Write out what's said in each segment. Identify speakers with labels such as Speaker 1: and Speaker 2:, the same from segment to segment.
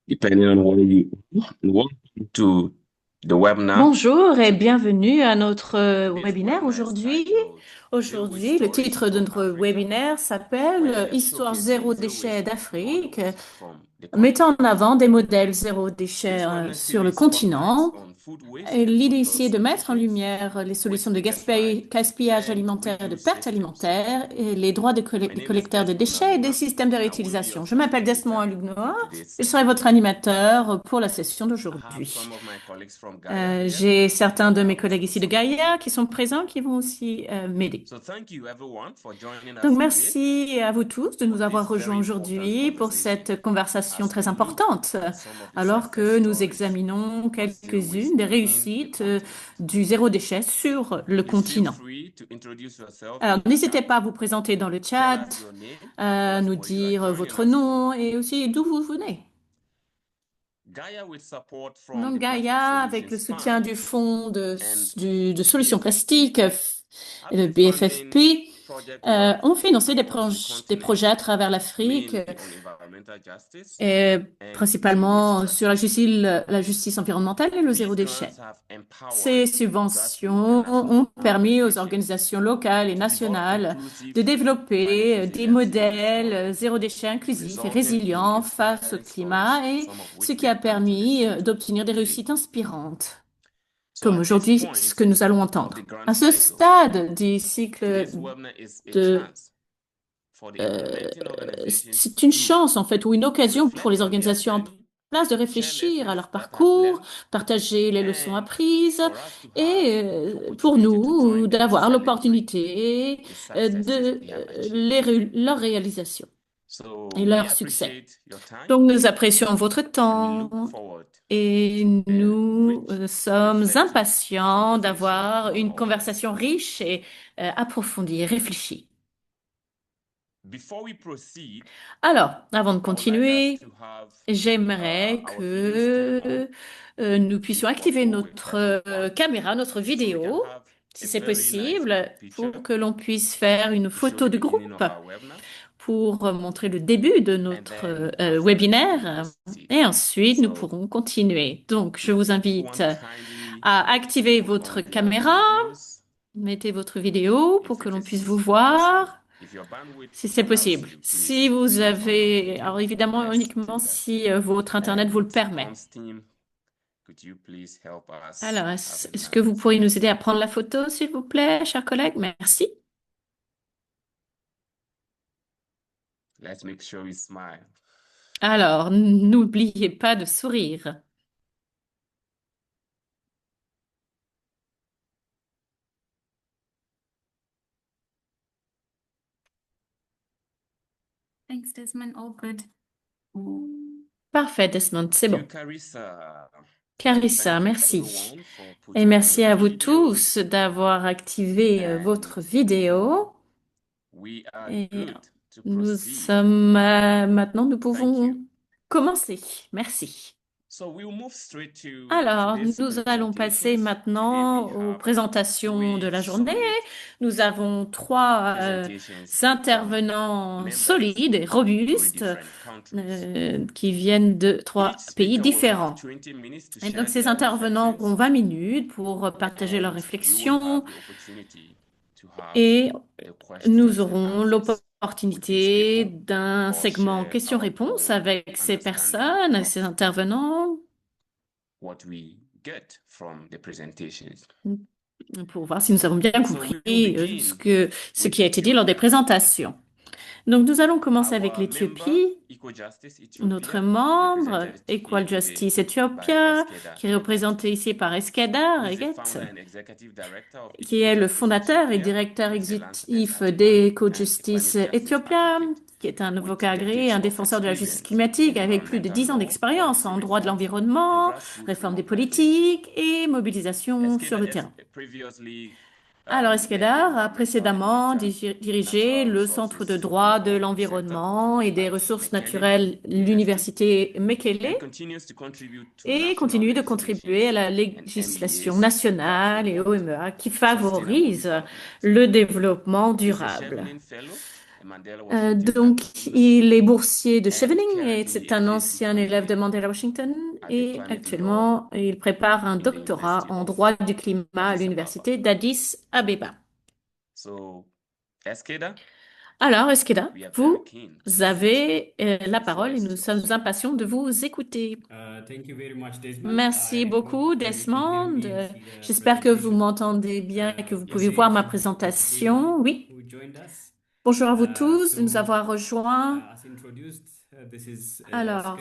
Speaker 1: Depending on where you welcome to the webinar.
Speaker 2: Bonjour et bienvenue à notre
Speaker 1: Today's
Speaker 2: webinaire
Speaker 1: webinar is
Speaker 2: aujourd'hui.
Speaker 1: titled Zero Waste
Speaker 2: Aujourd'hui, le
Speaker 1: Stories
Speaker 2: titre de
Speaker 1: from
Speaker 2: notre
Speaker 1: Africa,
Speaker 2: webinaire s'appelle
Speaker 1: where we are
Speaker 2: Histoire
Speaker 1: showcasing
Speaker 2: zéro
Speaker 1: zero
Speaker 2: déchet
Speaker 1: waste role
Speaker 2: d'Afrique,
Speaker 1: models from the
Speaker 2: mettant
Speaker 1: continent.
Speaker 2: en avant des modèles zéro déchet
Speaker 1: This webinar
Speaker 2: sur le
Speaker 1: series spotlights
Speaker 2: continent.
Speaker 1: on food waste
Speaker 2: Et
Speaker 1: and food
Speaker 2: l'idée ici est
Speaker 1: loss
Speaker 2: de mettre en
Speaker 1: solutions,
Speaker 2: lumière les solutions
Speaker 1: waste
Speaker 2: de
Speaker 1: leaders guide,
Speaker 2: gaspillage
Speaker 1: and
Speaker 2: alimentaire et de
Speaker 1: reuse
Speaker 2: perte
Speaker 1: systems.
Speaker 2: alimentaire et les droits
Speaker 1: My
Speaker 2: des
Speaker 1: name is
Speaker 2: collecteurs de
Speaker 1: Desmond
Speaker 2: déchets et des
Speaker 1: Aluna,
Speaker 2: systèmes de
Speaker 1: and I will be your
Speaker 2: réutilisation. Je m'appelle Desmond
Speaker 1: facilitator
Speaker 2: Alugnoa
Speaker 1: for today's
Speaker 2: et je serai
Speaker 1: session.
Speaker 2: votre animateur pour la session
Speaker 1: I have
Speaker 2: d'aujourd'hui.
Speaker 1: some of my colleagues from Gaia here
Speaker 2: J'ai certains
Speaker 1: that
Speaker 2: de
Speaker 1: are
Speaker 2: mes
Speaker 1: also
Speaker 2: collègues ici de Gaïa
Speaker 1: supporting.
Speaker 2: qui sont présents, qui vont aussi m'aider.
Speaker 1: So thank you everyone for joining us
Speaker 2: Donc,
Speaker 1: today
Speaker 2: merci à vous tous de
Speaker 1: for
Speaker 2: nous avoir
Speaker 1: this
Speaker 2: rejoints
Speaker 1: very important
Speaker 2: aujourd'hui pour
Speaker 1: conversation
Speaker 2: cette conversation
Speaker 1: as we
Speaker 2: très
Speaker 1: look
Speaker 2: importante,
Speaker 1: at some of the
Speaker 2: alors
Speaker 1: success
Speaker 2: que nous
Speaker 1: stories
Speaker 2: examinons
Speaker 1: of zero
Speaker 2: quelques-unes
Speaker 1: waste
Speaker 2: des
Speaker 1: in the
Speaker 2: réussites
Speaker 1: continent.
Speaker 2: du zéro déchet sur le
Speaker 1: Please feel
Speaker 2: continent.
Speaker 1: free to introduce yourself in
Speaker 2: Alors,
Speaker 1: the
Speaker 2: n'hésitez
Speaker 1: chat.
Speaker 2: pas à vous présenter dans le
Speaker 1: Tell
Speaker 2: chat,
Speaker 1: us your name as well
Speaker 2: à
Speaker 1: as
Speaker 2: nous
Speaker 1: where you are
Speaker 2: dire
Speaker 1: joining
Speaker 2: votre
Speaker 1: us from.
Speaker 2: nom et aussi d'où vous venez.
Speaker 1: Gaia with support from
Speaker 2: Donc,
Speaker 1: the Plastic
Speaker 2: Gaïa, avec le
Speaker 1: Solutions
Speaker 2: soutien
Speaker 1: Fund
Speaker 2: du Fonds
Speaker 1: and
Speaker 2: de solutions plastiques
Speaker 1: BFFP
Speaker 2: et
Speaker 1: have
Speaker 2: le
Speaker 1: been funding
Speaker 2: BFFP,
Speaker 1: project work
Speaker 2: ont financé
Speaker 1: across the
Speaker 2: des
Speaker 1: continent,
Speaker 2: projets à travers l'Afrique,
Speaker 1: mainly on environmental justice
Speaker 2: et
Speaker 1: and zero waste
Speaker 2: principalement sur
Speaker 1: strategies.
Speaker 2: la justice environnementale et le zéro
Speaker 1: These
Speaker 2: déchet.
Speaker 1: grants have
Speaker 2: Ces
Speaker 1: empowered grassroots and
Speaker 2: subventions
Speaker 1: national
Speaker 2: ont permis aux
Speaker 1: organizations
Speaker 2: organisations locales et
Speaker 1: to develop
Speaker 2: nationales de
Speaker 1: inclusive climate
Speaker 2: développer des
Speaker 1: resilient zero waste
Speaker 2: modèles
Speaker 1: models,
Speaker 2: zéro déchet inclusifs et
Speaker 1: resulting in
Speaker 2: résilients face au
Speaker 1: inspiring stories,
Speaker 2: climat et
Speaker 1: some of
Speaker 2: ce
Speaker 1: which
Speaker 2: qui
Speaker 1: we
Speaker 2: a
Speaker 1: are going to
Speaker 2: permis
Speaker 1: listen to
Speaker 2: d'obtenir des
Speaker 1: today.
Speaker 2: réussites inspirantes,
Speaker 1: So
Speaker 2: comme
Speaker 1: at this
Speaker 2: aujourd'hui ce que
Speaker 1: point
Speaker 2: nous allons
Speaker 1: of the
Speaker 2: entendre.
Speaker 1: grant
Speaker 2: À ce
Speaker 1: cycle,
Speaker 2: stade du cycle
Speaker 1: today's webinar is a
Speaker 2: de
Speaker 1: chance for the implementing organizations
Speaker 2: c'est une
Speaker 1: to
Speaker 2: chance, en fait, ou une occasion pour
Speaker 1: reflect
Speaker 2: les
Speaker 1: on their
Speaker 2: organisations en
Speaker 1: journey,
Speaker 2: place de
Speaker 1: share
Speaker 2: réfléchir à
Speaker 1: lessons
Speaker 2: leur
Speaker 1: that have
Speaker 2: parcours,
Speaker 1: learned,
Speaker 2: partager les leçons
Speaker 1: and
Speaker 2: apprises
Speaker 1: for us to have
Speaker 2: et
Speaker 1: the
Speaker 2: pour
Speaker 1: opportunity to
Speaker 2: nous
Speaker 1: join them to
Speaker 2: d'avoir
Speaker 1: celebrate
Speaker 2: l'opportunité
Speaker 1: the successes they have achieved.
Speaker 2: leur réalisation
Speaker 1: So
Speaker 2: et
Speaker 1: we
Speaker 2: leur succès.
Speaker 1: appreciate your time
Speaker 2: Donc nous apprécions votre
Speaker 1: and we
Speaker 2: temps
Speaker 1: look forward
Speaker 2: et
Speaker 1: to a
Speaker 2: nous
Speaker 1: rich and
Speaker 2: sommes
Speaker 1: reflective
Speaker 2: impatients
Speaker 1: conversation
Speaker 2: d'avoir
Speaker 1: with
Speaker 2: une
Speaker 1: all of us.
Speaker 2: conversation riche et approfondie et réfléchie.
Speaker 1: Before we proceed,
Speaker 2: Alors, avant de
Speaker 1: I would like us
Speaker 2: continuer,
Speaker 1: to have
Speaker 2: j'aimerais
Speaker 1: our videos turned on,
Speaker 2: que nous puissions
Speaker 1: if
Speaker 2: activer
Speaker 1: possible, with
Speaker 2: notre
Speaker 1: everyone,
Speaker 2: caméra, notre
Speaker 1: so we can
Speaker 2: vidéo,
Speaker 1: have
Speaker 2: si
Speaker 1: a
Speaker 2: c'est
Speaker 1: very nice
Speaker 2: possible,
Speaker 1: group picture
Speaker 2: pour que l'on puisse faire une
Speaker 1: to show
Speaker 2: photo
Speaker 1: the
Speaker 2: de
Speaker 1: beginning
Speaker 2: groupe
Speaker 1: of our webinar.
Speaker 2: pour montrer le début de
Speaker 1: And
Speaker 2: notre
Speaker 1: then after, we will
Speaker 2: webinaire.
Speaker 1: proceed.
Speaker 2: Et ensuite, nous
Speaker 1: So
Speaker 2: pourrons continuer. Donc, je vous
Speaker 1: if you
Speaker 2: invite
Speaker 1: want to kindly
Speaker 2: à activer
Speaker 1: put
Speaker 2: votre
Speaker 1: on your
Speaker 2: caméra,
Speaker 1: videos,
Speaker 2: mettez votre vidéo pour
Speaker 1: if
Speaker 2: que
Speaker 1: it
Speaker 2: l'on puisse vous
Speaker 1: is possible,
Speaker 2: voir.
Speaker 1: if your bandwidth
Speaker 2: Si c'est
Speaker 1: allows
Speaker 2: possible.
Speaker 1: you,
Speaker 2: Si
Speaker 1: please
Speaker 2: vous
Speaker 1: click on your
Speaker 2: avez, alors
Speaker 1: video
Speaker 2: évidemment uniquement
Speaker 1: next
Speaker 2: si votre Internet vous
Speaker 1: and
Speaker 2: le permet.
Speaker 1: comms team, could you please help us
Speaker 2: Alors,
Speaker 1: having
Speaker 2: est-ce que
Speaker 1: that?
Speaker 2: vous pourriez nous aider à prendre la photo, s'il vous plaît, chers collègues? Merci.
Speaker 1: Let's make sure we smile.
Speaker 2: Alors, n'oubliez pas de sourire.
Speaker 3: Thanks, Desmond. All good.
Speaker 2: Parfait, Desmond, c'est
Speaker 1: Thank you,
Speaker 2: bon.
Speaker 1: Carissa. And
Speaker 2: Clarissa,
Speaker 1: thank you
Speaker 2: merci.
Speaker 1: everyone for
Speaker 2: Et
Speaker 1: putting on
Speaker 2: merci
Speaker 1: your
Speaker 2: à vous tous
Speaker 1: videos.
Speaker 2: d'avoir activé
Speaker 1: And
Speaker 2: votre vidéo.
Speaker 1: we are
Speaker 2: Et
Speaker 1: good to
Speaker 2: nous
Speaker 1: proceed.
Speaker 2: sommes maintenant, nous
Speaker 1: Thank
Speaker 2: pouvons
Speaker 1: you.
Speaker 2: commencer. Merci. Alors, nous allons passer maintenant aux présentations de la journée. Nous avons trois intervenants solides et robustes qui viennent de trois pays différents. Et donc, ces intervenants auront 20 minutes pour partager leurs réflexions et nous aurons l'opportunité d'un segment questions-réponses avec ces personnes, ces intervenants, pour voir si nous avons bien compris ce qui a été dit lors des présentations. Donc, nous allons commencer avec l'Éthiopie. Notre membre, Equal Justice Ethiopia, qui est représenté ici par Eskeda Reget, qui est le fondateur et directeur exécutif d'Equal Justice Ethiopia, qui est un avocat agréé et un défenseur de la justice climatique avec plus de 10 ans d'expérience en droit de l'environnement, réforme des politiques et mobilisation sur le terrain. Alors, Eskedar a précédemment dirigé le Centre de droit de l'environnement et des ressources naturelles, l'Université Mekele, et continue de contribuer à la législation nationale et OMEA qui favorise le développement durable. Donc, il est boursier de Chevening et c'est un ancien élève de Mandela Washington et actuellement, il prépare un doctorat en droit du climat à l'université d'Addis Abeba. Alors, Eskeda, vous avez la parole et nous sommes impatients de vous écouter. Merci beaucoup, Desmond. J'espère que vous m'entendez bien et que vous pouvez voir ma présentation. Oui. Bonjour à vous tous de nous avoir rejoints. Alors,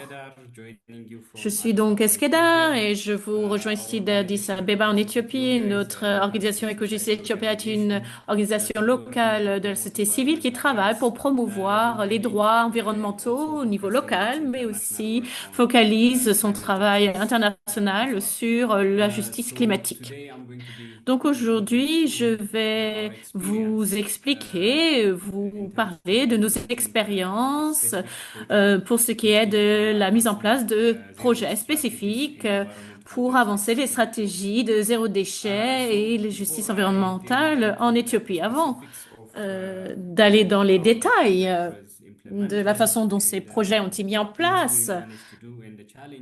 Speaker 2: je suis donc Eskeda et je vous rejoins ici d'Addis Abeba en Éthiopie. Notre organisation Ecogis Ethiopia est une organisation locale de la société civile qui travaille pour promouvoir les droits environnementaux au niveau local, mais aussi focalise son travail international sur la justice climatique. Donc aujourd'hui, je vais vous expliquer, vous parler de nos expériences pour ce qui est de la mise en place de projets spécifiques pour avancer les stratégies de zéro déchet et la justice environnementale en Éthiopie. Avant d'aller dans les détails de la façon dont ces projets ont été mis en place,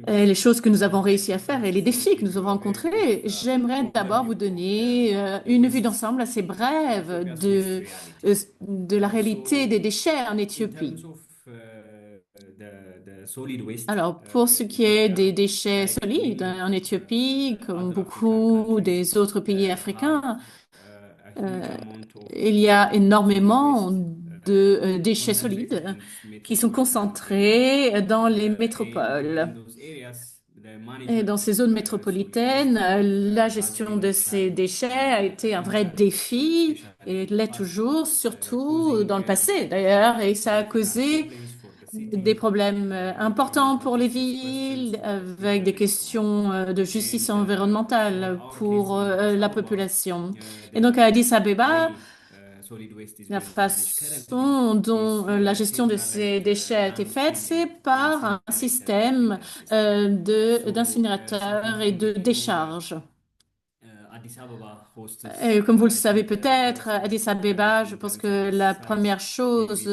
Speaker 2: et les choses que nous avons réussi à faire et les défis que nous avons rencontrés, j'aimerais d'abord vous donner une vue d'ensemble assez brève de la réalité des déchets en Éthiopie. Alors, pour ce qui est des déchets solides en Éthiopie, comme beaucoup des autres pays africains, il y a énormément de déchets solides qui sont concentrés dans les métropoles. Et dans ces zones métropolitaines, la gestion de ces déchets a été un vrai défi et l'est toujours, surtout dans le passé d'ailleurs, et ça a causé des problèmes importants pour les villes avec des questions de justice environnementale pour la population. Et donc à Addis Abeba, la façon dont la gestion de ces déchets a été faite, c'est par un système d'incinérateurs et de décharge. Et comme vous le savez peut-être, Addis Abeba, je pense que la première chose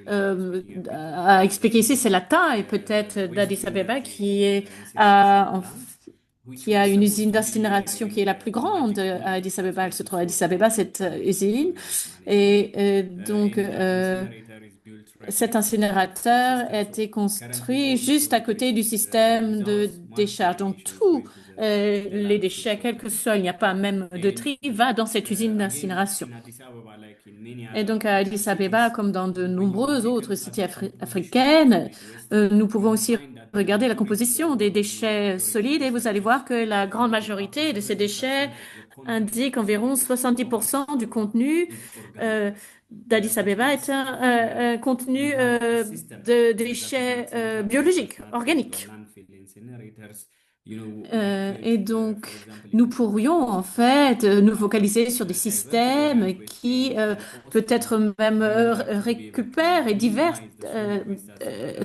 Speaker 2: à expliquer ici, c'est la taille peut-être d'Addis Abeba qui a une usine d'incinération qui est la plus grande à Addis Abeba. Elle se trouve à Addis Abeba, cette usine. Et donc, cet incinérateur a été construit juste à côté du système de décharge. Donc, tous les déchets, quel que soit, il n'y a pas même de tri, va dans cette usine d'incinération. Et donc, à Addis Abeba, comme dans de nombreuses autres cités africaines, nous pouvons aussi regarder la composition des déchets solides et vous allez voir que la grande majorité de ces déchets indique environ 70% du contenu d'Addis Abeba est un contenu de déchets biologiques, organiques. Et donc, nous pourrions en fait nous focaliser sur des systèmes qui peut-être même récupèrent et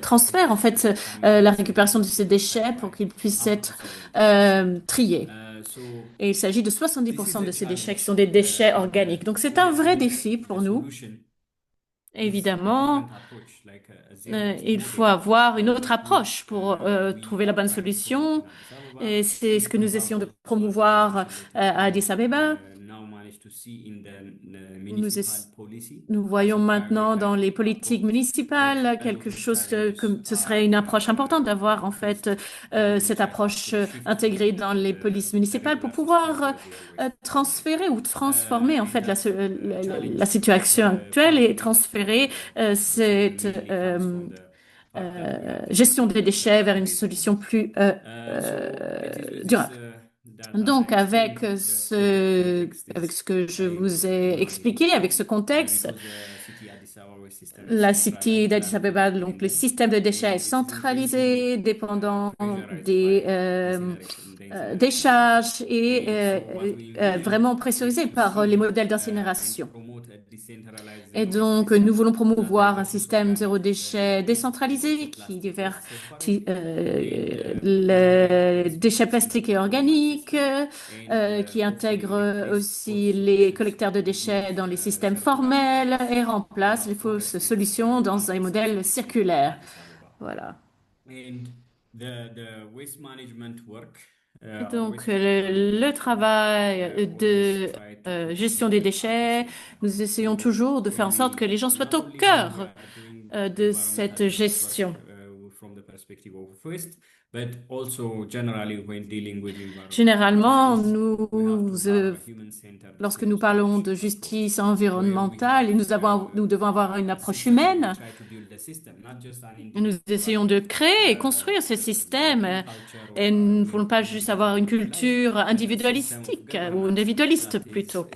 Speaker 2: transfèrent en fait la récupération de ces déchets pour qu'ils puissent être triés. Et il s'agit de 70% de ces déchets qui sont des déchets organiques. Donc, c'est un vrai défi pour nous. Évidemment, il faut avoir une autre approche pour trouver la bonne solution. Et c'est ce que nous essayons de promouvoir à Addis Abeba. Nous, nous voyons maintenant dans les politiques municipales quelque chose que ce serait une approche importante d'avoir en fait cette approche intégrée dans les polices municipales pour pouvoir transférer ou transformer en fait la situation actuelle et transférer cette gestion des déchets vers une solution plus durable. Donc, avec ce que je vous ai expliqué, avec ce contexte, la City d'Addis Abeba, donc le système de déchets est centralisé, dépendant des décharges et vraiment pressurisé par les modèles d'incinération. Et donc, nous voulons promouvoir un système zéro déchet décentralisé qui divertit les déchets plastiques et organiques, qui intègre aussi les collecteurs de déchets dans les systèmes formels et remplace les fausses solutions dans un modèle circulaire. Voilà. Donc, le travail de gestion des déchets, nous essayons toujours de faire en sorte que les gens soient au cœur de cette gestion. Généralement, lorsque nous parlons de justice environnementale, et nous devons avoir une approche humaine. Nous essayons de créer et construire ce système et nous ne voulons pas juste avoir une culture individualistique ou individualiste plutôt.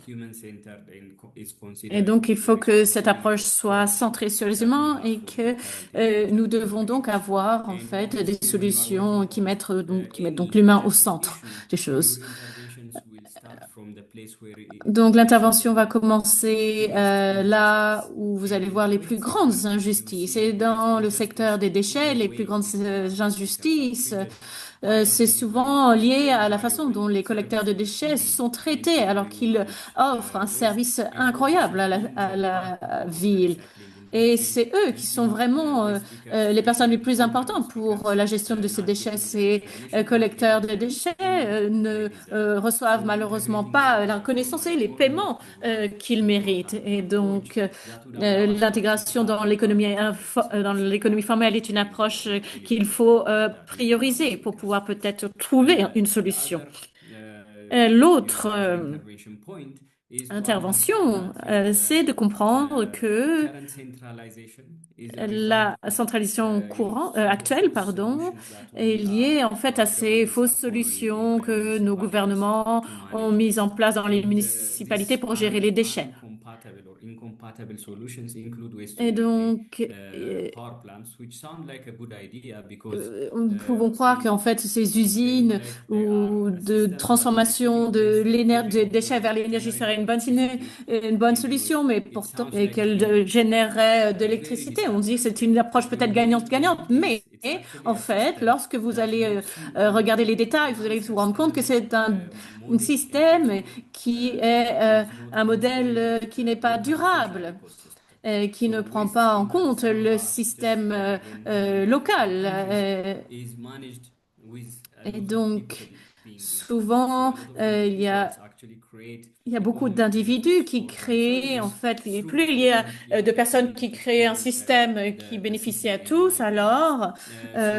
Speaker 2: Et donc, il faut que cette approche soit centrée sur les humains et que nous devons donc avoir en fait des solutions qui mettent donc l'humain au centre des choses. Donc, l'intervention va commencer là où vous allez voir les plus grandes injustices. Et dans le secteur des déchets, les plus grandes injustices, c'est souvent lié à la façon dont les collecteurs de déchets sont traités, alors qu'ils offrent un service incroyable à la ville. Et c'est eux qui sont vraiment les personnes les plus importantes pour la gestion de ces déchets. Ces collecteurs de déchets ne reçoivent malheureusement pas la reconnaissance et les paiements qu'ils méritent. Et donc, l'intégration dans l'économie formelle est une approche qu'il faut prioriser pour pouvoir peut-être trouver une solution. L'autre intervention, c'est de comprendre que la centralisation actuelle, est liée en fait à ces fausses solutions que nos gouvernements ont mises en place dans les municipalités pour gérer les déchets. Et donc, nous pouvons croire qu'en fait, ces usines ou de transformation des déchets vers l'énergie serait une bonne solution, mais pourtant, et qu'elle générerait de l'électricité. On dit que c'est une approche peut-être gagnante-gagnante, mais en fait, lorsque vous allez regarder les détails, vous allez vous rendre compte que c'est un système qui est un modèle qui n'est pas durable, qui ne prend pas en compte le système local. Et donc, souvent, il y a beaucoup d'individus qui créent, en fait, plus il y a de personnes qui créent un système qui bénéficie à tous, alors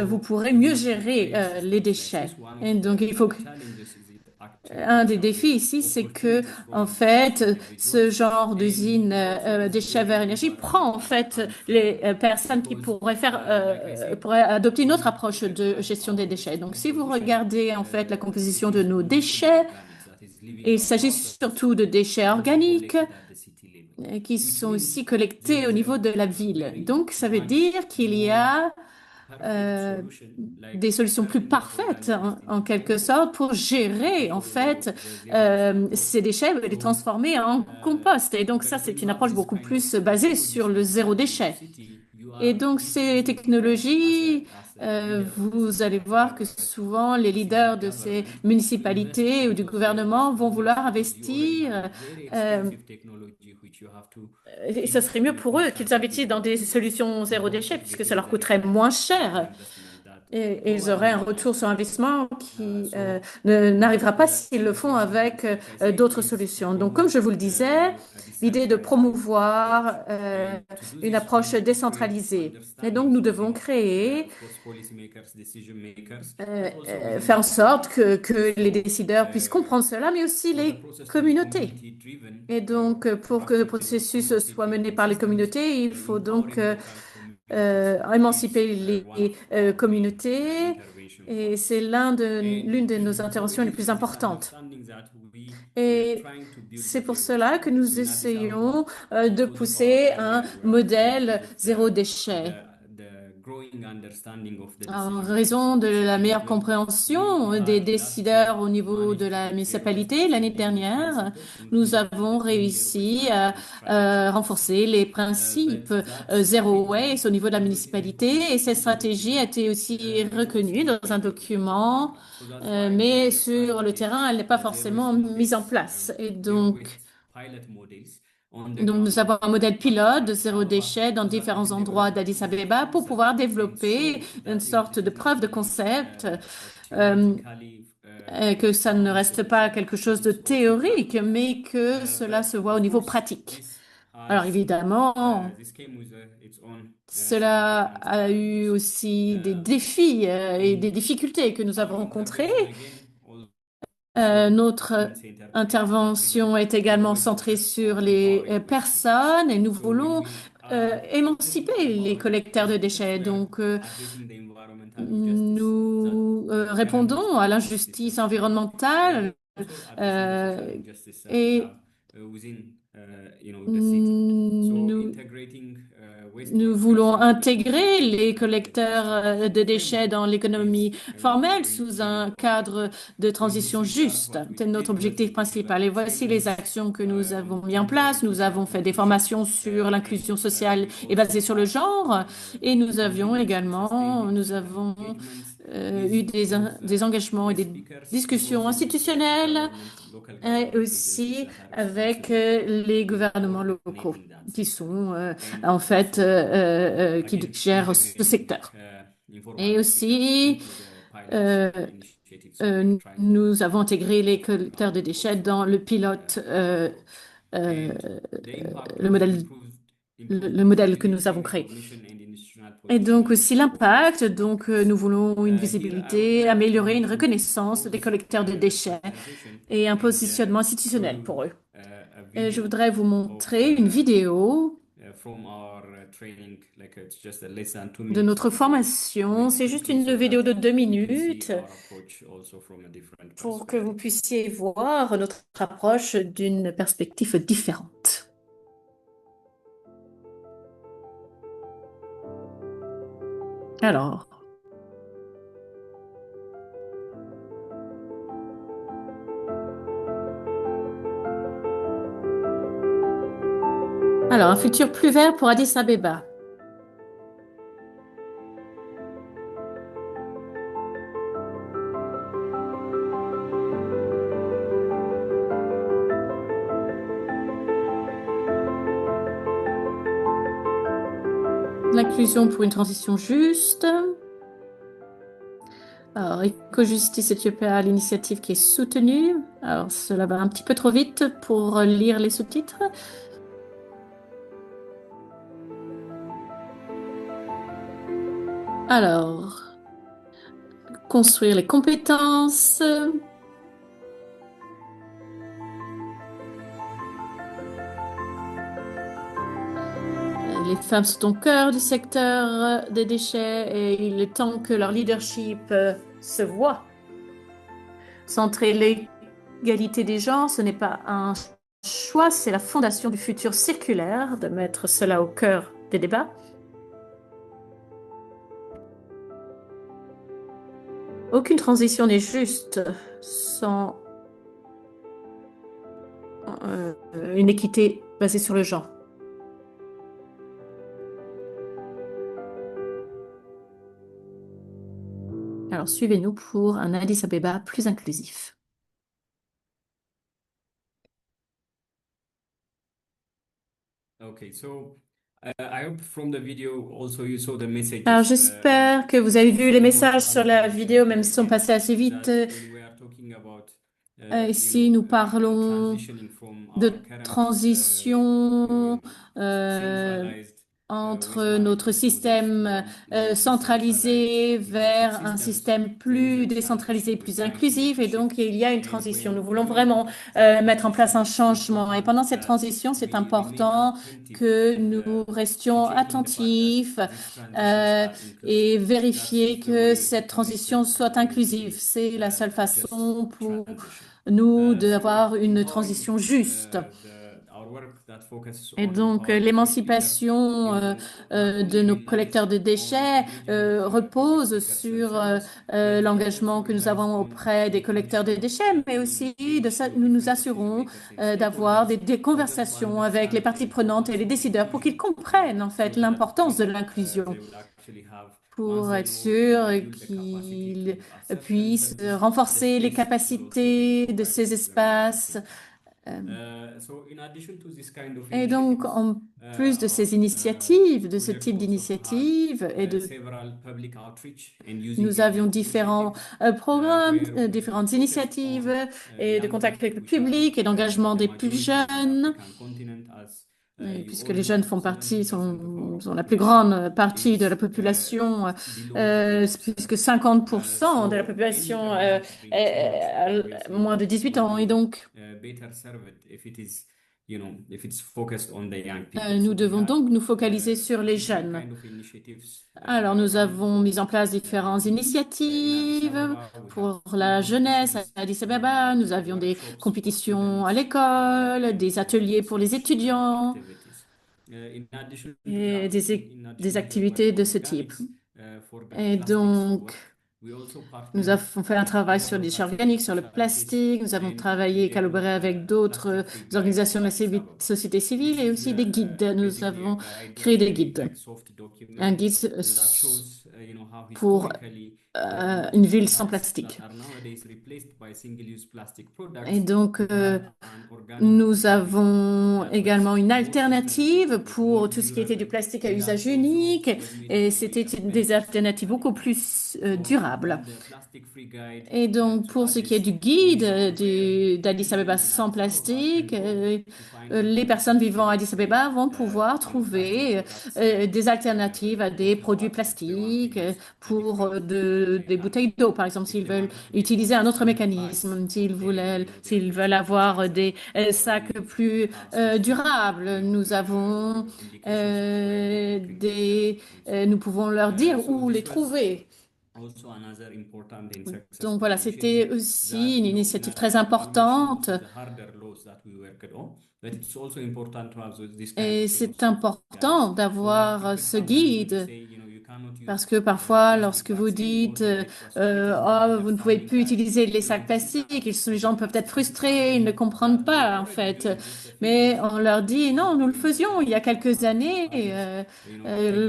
Speaker 2: vous pourrez mieux gérer les déchets. Et donc, il faut que un des défis ici, c'est que, en fait, ce genre d'usine déchets vers énergie prend, en fait, les personnes qui pourraient adopter une autre approche de gestion des déchets. Donc, si vous regardez, en fait, la composition de nos déchets, il s'agit surtout de déchets organiques qui sont aussi collectés au niveau de la ville. Donc, ça veut dire qu'il y a euh, des solutions plus parfaites en quelque sorte pour gérer en fait ces déchets et les transformer en compost. Et donc ça, c'est une approche beaucoup plus basée sur le zéro déchet. Et donc ces technologies, vous allez voir que souvent les leaders de ces municipalités ou du gouvernement vont vouloir investir. euh, et ce serait mieux pour eux qu'ils investissent dans des solutions zéro déchet puisque ça leur coûterait moins cher. Et ils auraient un retour sur investissement qui n'arrivera pas s'ils le font avec d'autres solutions. Donc, comme je vous le disais, l'idée de promouvoir une approche décentralisée. Et donc, nous devons créer, faire en sorte que les décideurs puissent comprendre cela, mais aussi les communautés. Et donc, pour que le processus soit mené par les communautés, il faut donc émanciper les communautés. Et c'est l'une de nos interventions les plus importantes. Et c'est pour cela que nous essayons de pousser un modèle zéro déchet. En raison de la meilleure compréhension des décideurs au niveau de la municipalité, l'année dernière, nous avons réussi à renforcer les principes zéro waste au niveau de la municipalité et cette stratégie a été aussi reconnue dans un document, mais sur le terrain, elle n'est pas forcément mise en place. Et donc, nous avons un modèle pilote de zéro déchet dans différents endroits d'Addis Abeba pour pouvoir développer une sorte de preuve de concept, euh, que ça ne reste pas quelque chose de théorique, mais que cela se voit au niveau pratique. Alors, évidemment, cela a eu aussi des défis et des difficultés que nous avons rencontrées. Notre intervention est également centrée sur les personnes et nous voulons émanciper les collecteurs de déchets. Donc, nous répondons à l'injustice environnementale euh, et nous, nous voulons intégrer les collecteurs de déchets dans l'économie formelle sous un cadre de transition juste. C'est notre objectif principal. Et voici les actions que nous avons mis en place. Nous avons fait des formations sur l'inclusion sociale et basée sur le genre. Et nous avons eu des engagements et des discussions institutionnelles et aussi avec les gouvernements locaux qui sont en fait qui gèrent ce secteur. Et aussi, euh, nous avons intégré les collecteurs de déchets dans le pilote, euh, le modèle que nous avons créé. Et donc aussi l'impact, donc nous voulons une visibilité, améliorer une reconnaissance des collecteurs de déchets et un positionnement institutionnel pour eux. Et je voudrais vous montrer une vidéo de notre formation. C'est juste une vidéo de 2 minutes pour que vous puissiez voir notre approche d'une perspective différente. Alors, un futur plus vert pour Addis Abeba. L'inclusion pour une transition juste. Alors, Éco-Justice Ethiopia, l'initiative qui est soutenue. Alors, cela va un petit peu trop vite pour lire les sous-titres. Alors, construire les compétences. Les femmes sont au cœur du secteur des déchets et il est temps que leur leadership se voit. Centrer l'égalité des genres, ce n'est pas un choix, c'est la fondation du futur circulaire, de mettre cela au cœur des débats. Aucune transition n'est juste sans une équité basée sur le genre. Alors, suivez-nous pour un Addis Abeba plus inclusif.
Speaker 4: Okay, so I hope from the video also you saw the messages.
Speaker 2: Alors, j'espère que vous avez vu les messages sur la vidéo, même s'ils sont passés assez vite.
Speaker 4: That when we are talking about,
Speaker 2: Ici, nous parlons
Speaker 4: transitioning from
Speaker 2: de
Speaker 4: our current,
Speaker 2: transition
Speaker 4: centralized
Speaker 2: entre notre système centralisé vers un système plus décentralisé, plus inclusif. Et donc, il y a une transition. Nous voulons vraiment mettre en place un changement. Et pendant cette transition, c'est important que nous restions attentifs et vérifier que cette transition soit inclusive. C'est la seule façon pour nous d'avoir une transition juste. Et donc, l'émancipation de nos collecteurs de déchets repose sur l'engagement que nous avons auprès des collecteurs de déchets, mais aussi nous nous assurons d'avoir des conversations avec les parties prenantes et les décideurs pour qu'ils comprennent en fait l'importance de l'inclusion, pour être sûr qu'ils puissent renforcer les capacités de ces espaces. Et donc, en plus de ces initiatives, de ce type d'initiatives, nous avions différents programmes, différentes initiatives et de contact avec le public et d'engagement des plus jeunes, puisque les jeunes sont la plus grande partie de la population, puisque 50% de la population est moins de 18 ans. Et donc, nous devons donc nous focaliser sur les jeunes. Alors, nous avons mis en place différentes initiatives pour la jeunesse à Addis Abeba. Nous avions des compétitions à l'école, des ateliers pour les étudiants et des activités de ce type. Et donc, nous avons fait un travail sur les déchets organiques, sur le plastique. Nous avons travaillé et collaboré avec d'autres organisations de la société civile et aussi des guides. Nous avons créé des guides. Un guide pour une ville sans plastique. Et donc, nous avons également une alternative pour tout ce qui était du plastique à usage unique, et c'était des alternatives beaucoup plus durables. Et donc, pour ce qui est du guide d'Addis Abeba sans plastique, les personnes vivant à Addis Abeba vont pouvoir trouver des alternatives à des produits plastiques pour des bouteilles d'eau, par exemple, s'ils veulent utiliser un autre mécanisme, s'ils veulent avoir des sacs plus durables. Nous pouvons leur dire où les trouver. Donc voilà, c'était aussi une initiative très importante. Et c'est important d'avoir ce guide parce que parfois, lorsque vous dites oh, vous ne pouvez plus utiliser les sacs plastiques, les gens peuvent être frustrés, ils ne comprennent pas en fait. Mais on leur dit non, nous le faisions il y a quelques années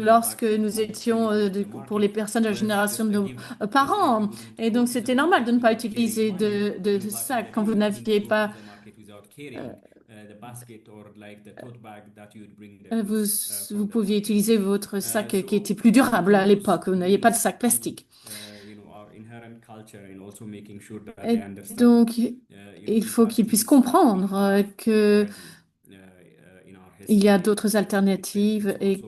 Speaker 2: lorsque nous étions pour les personnes de la génération de nos parents. Et donc, c'était normal de ne pas utiliser de sacs quand vous n'aviez pas. Vous pouviez utiliser votre sac qui était plus durable à l'époque. Vous n'aviez pas de sac plastique. Et donc, il faut qu'ils puissent comprendre que il y a d'autres alternatives et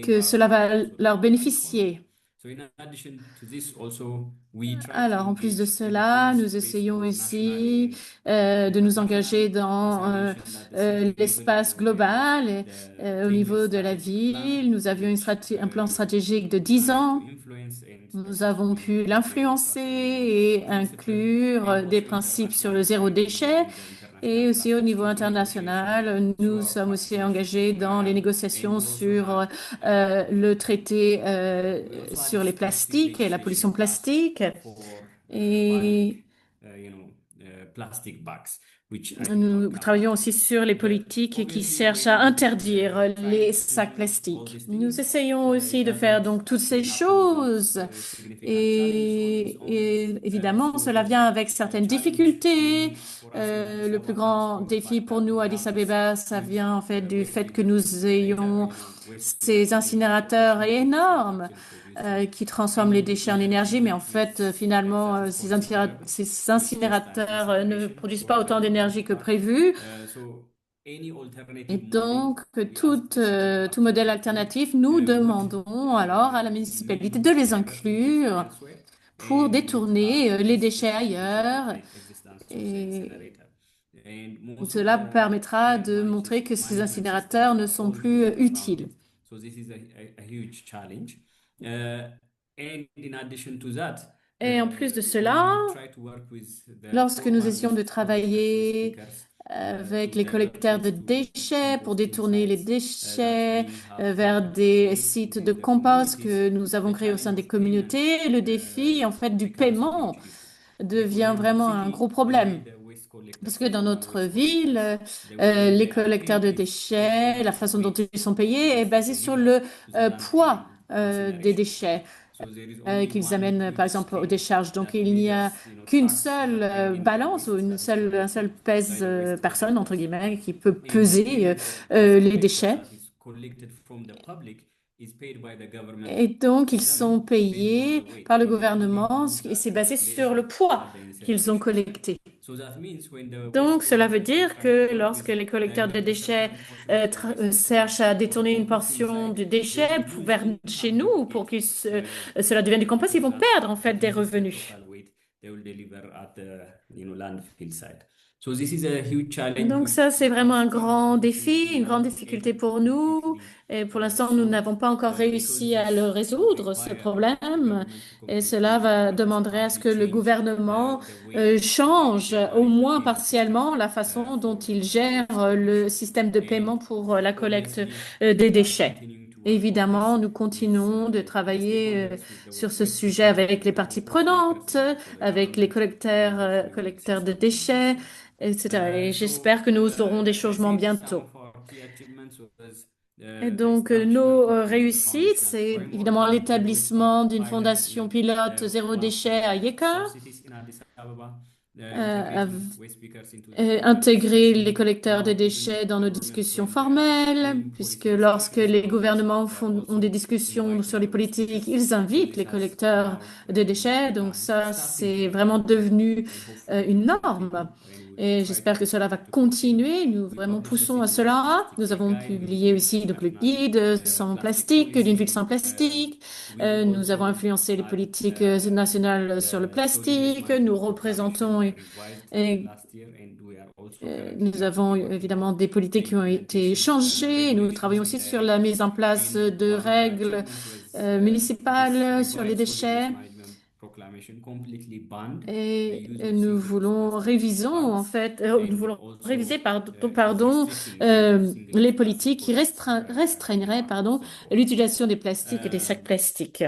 Speaker 2: que cela va leur bénéficier. Alors, en plus de cela, nous essayons ici de nous engager dans l'espace global au niveau de la ville. Nous avions un plan stratégique de 10 ans. Nous avons pu l'influencer et inclure des principes sur le zéro déchet. Et aussi au niveau international, nous sommes aussi engagés dans les négociations sur le traité sur les plastiques et la pollution plastique. Et
Speaker 4: Plastic bags,
Speaker 2: nous travaillons aussi sur les politiques qui cherchent à interdire les sacs plastiques. Nous essayons aussi de faire donc toutes ces choses. Et évidemment, cela vient avec certaines difficultés. Le plus grand défi pour nous à Addis Abeba, ça vient en fait du fait que nous ayons ces incinérateurs énormes qui transforment les déchets en énergie, mais en fait, finalement, ces incinérateurs ne produisent pas autant d'énergie que prévu. Et donc, tout modèle alternatif, nous demandons alors à la municipalité de les inclure pour détourner les déchets ailleurs. Et cela permettra de montrer que ces incinérateurs ne sont plus utiles. Et en plus de cela, lorsque nous essayons de travailler avec les collecteurs de déchets pour détourner les déchets vers des sites de compost que nous avons créés au sein des communautés, le défi en fait du paiement devient vraiment un gros problème. Parce que dans notre ville, les collecteurs de déchets, la façon dont ils sont payés est basée sur le poids des déchets qu'ils amènent, par exemple, aux décharges. Donc, il n'y a qu'une seule balance ou un seul pèse personne, entre guillemets, qui peut peser les déchets. Et donc, ils sont payés par le gouvernement et c'est basé sur le poids qu'ils ont collecté. Donc, cela veut dire que lorsque les collecteurs de déchets cherchent à détourner une portion du déchet vers chez nous pour que cela devienne du compost, ils vont perdre en fait des revenus. Donc ça, c'est vraiment un grand défi, une grande difficulté pour nous. Et pour l'instant, nous n'avons pas encore réussi à le résoudre, ce problème. Et cela demanderait à ce que le gouvernement change au moins partiellement la façon dont il gère le système de paiement pour la collecte des déchets. Évidemment, nous continuons de travailler sur ce sujet avec les parties prenantes, avec les collecteurs de déchets, etc. Et j'espère que nous aurons des changements bientôt. Et donc, nos réussites, c'est évidemment l'établissement d'une fondation pilote zéro déchet à Yeka, intégrer les collecteurs de déchets dans nos discussions formelles, puisque lorsque les gouvernements ont des discussions sur les politiques, ils invitent les collecteurs de déchets. Donc ça, c'est vraiment devenu une norme. Et j'espère que cela va continuer. Nous vraiment poussons à cela. Nous avons publié aussi donc, le guide sans plastique, d'une ville sans plastique. Nous avons influencé les politiques nationales sur le plastique. Nous représentons et nous avons évidemment des politiques qui ont été changées. Nous travaillons aussi sur la mise en place de règles municipales sur les déchets. Et nous voulons nous voulons réviser les politiques qui restreigneraient l'utilisation des plastiques et des sacs plastiques.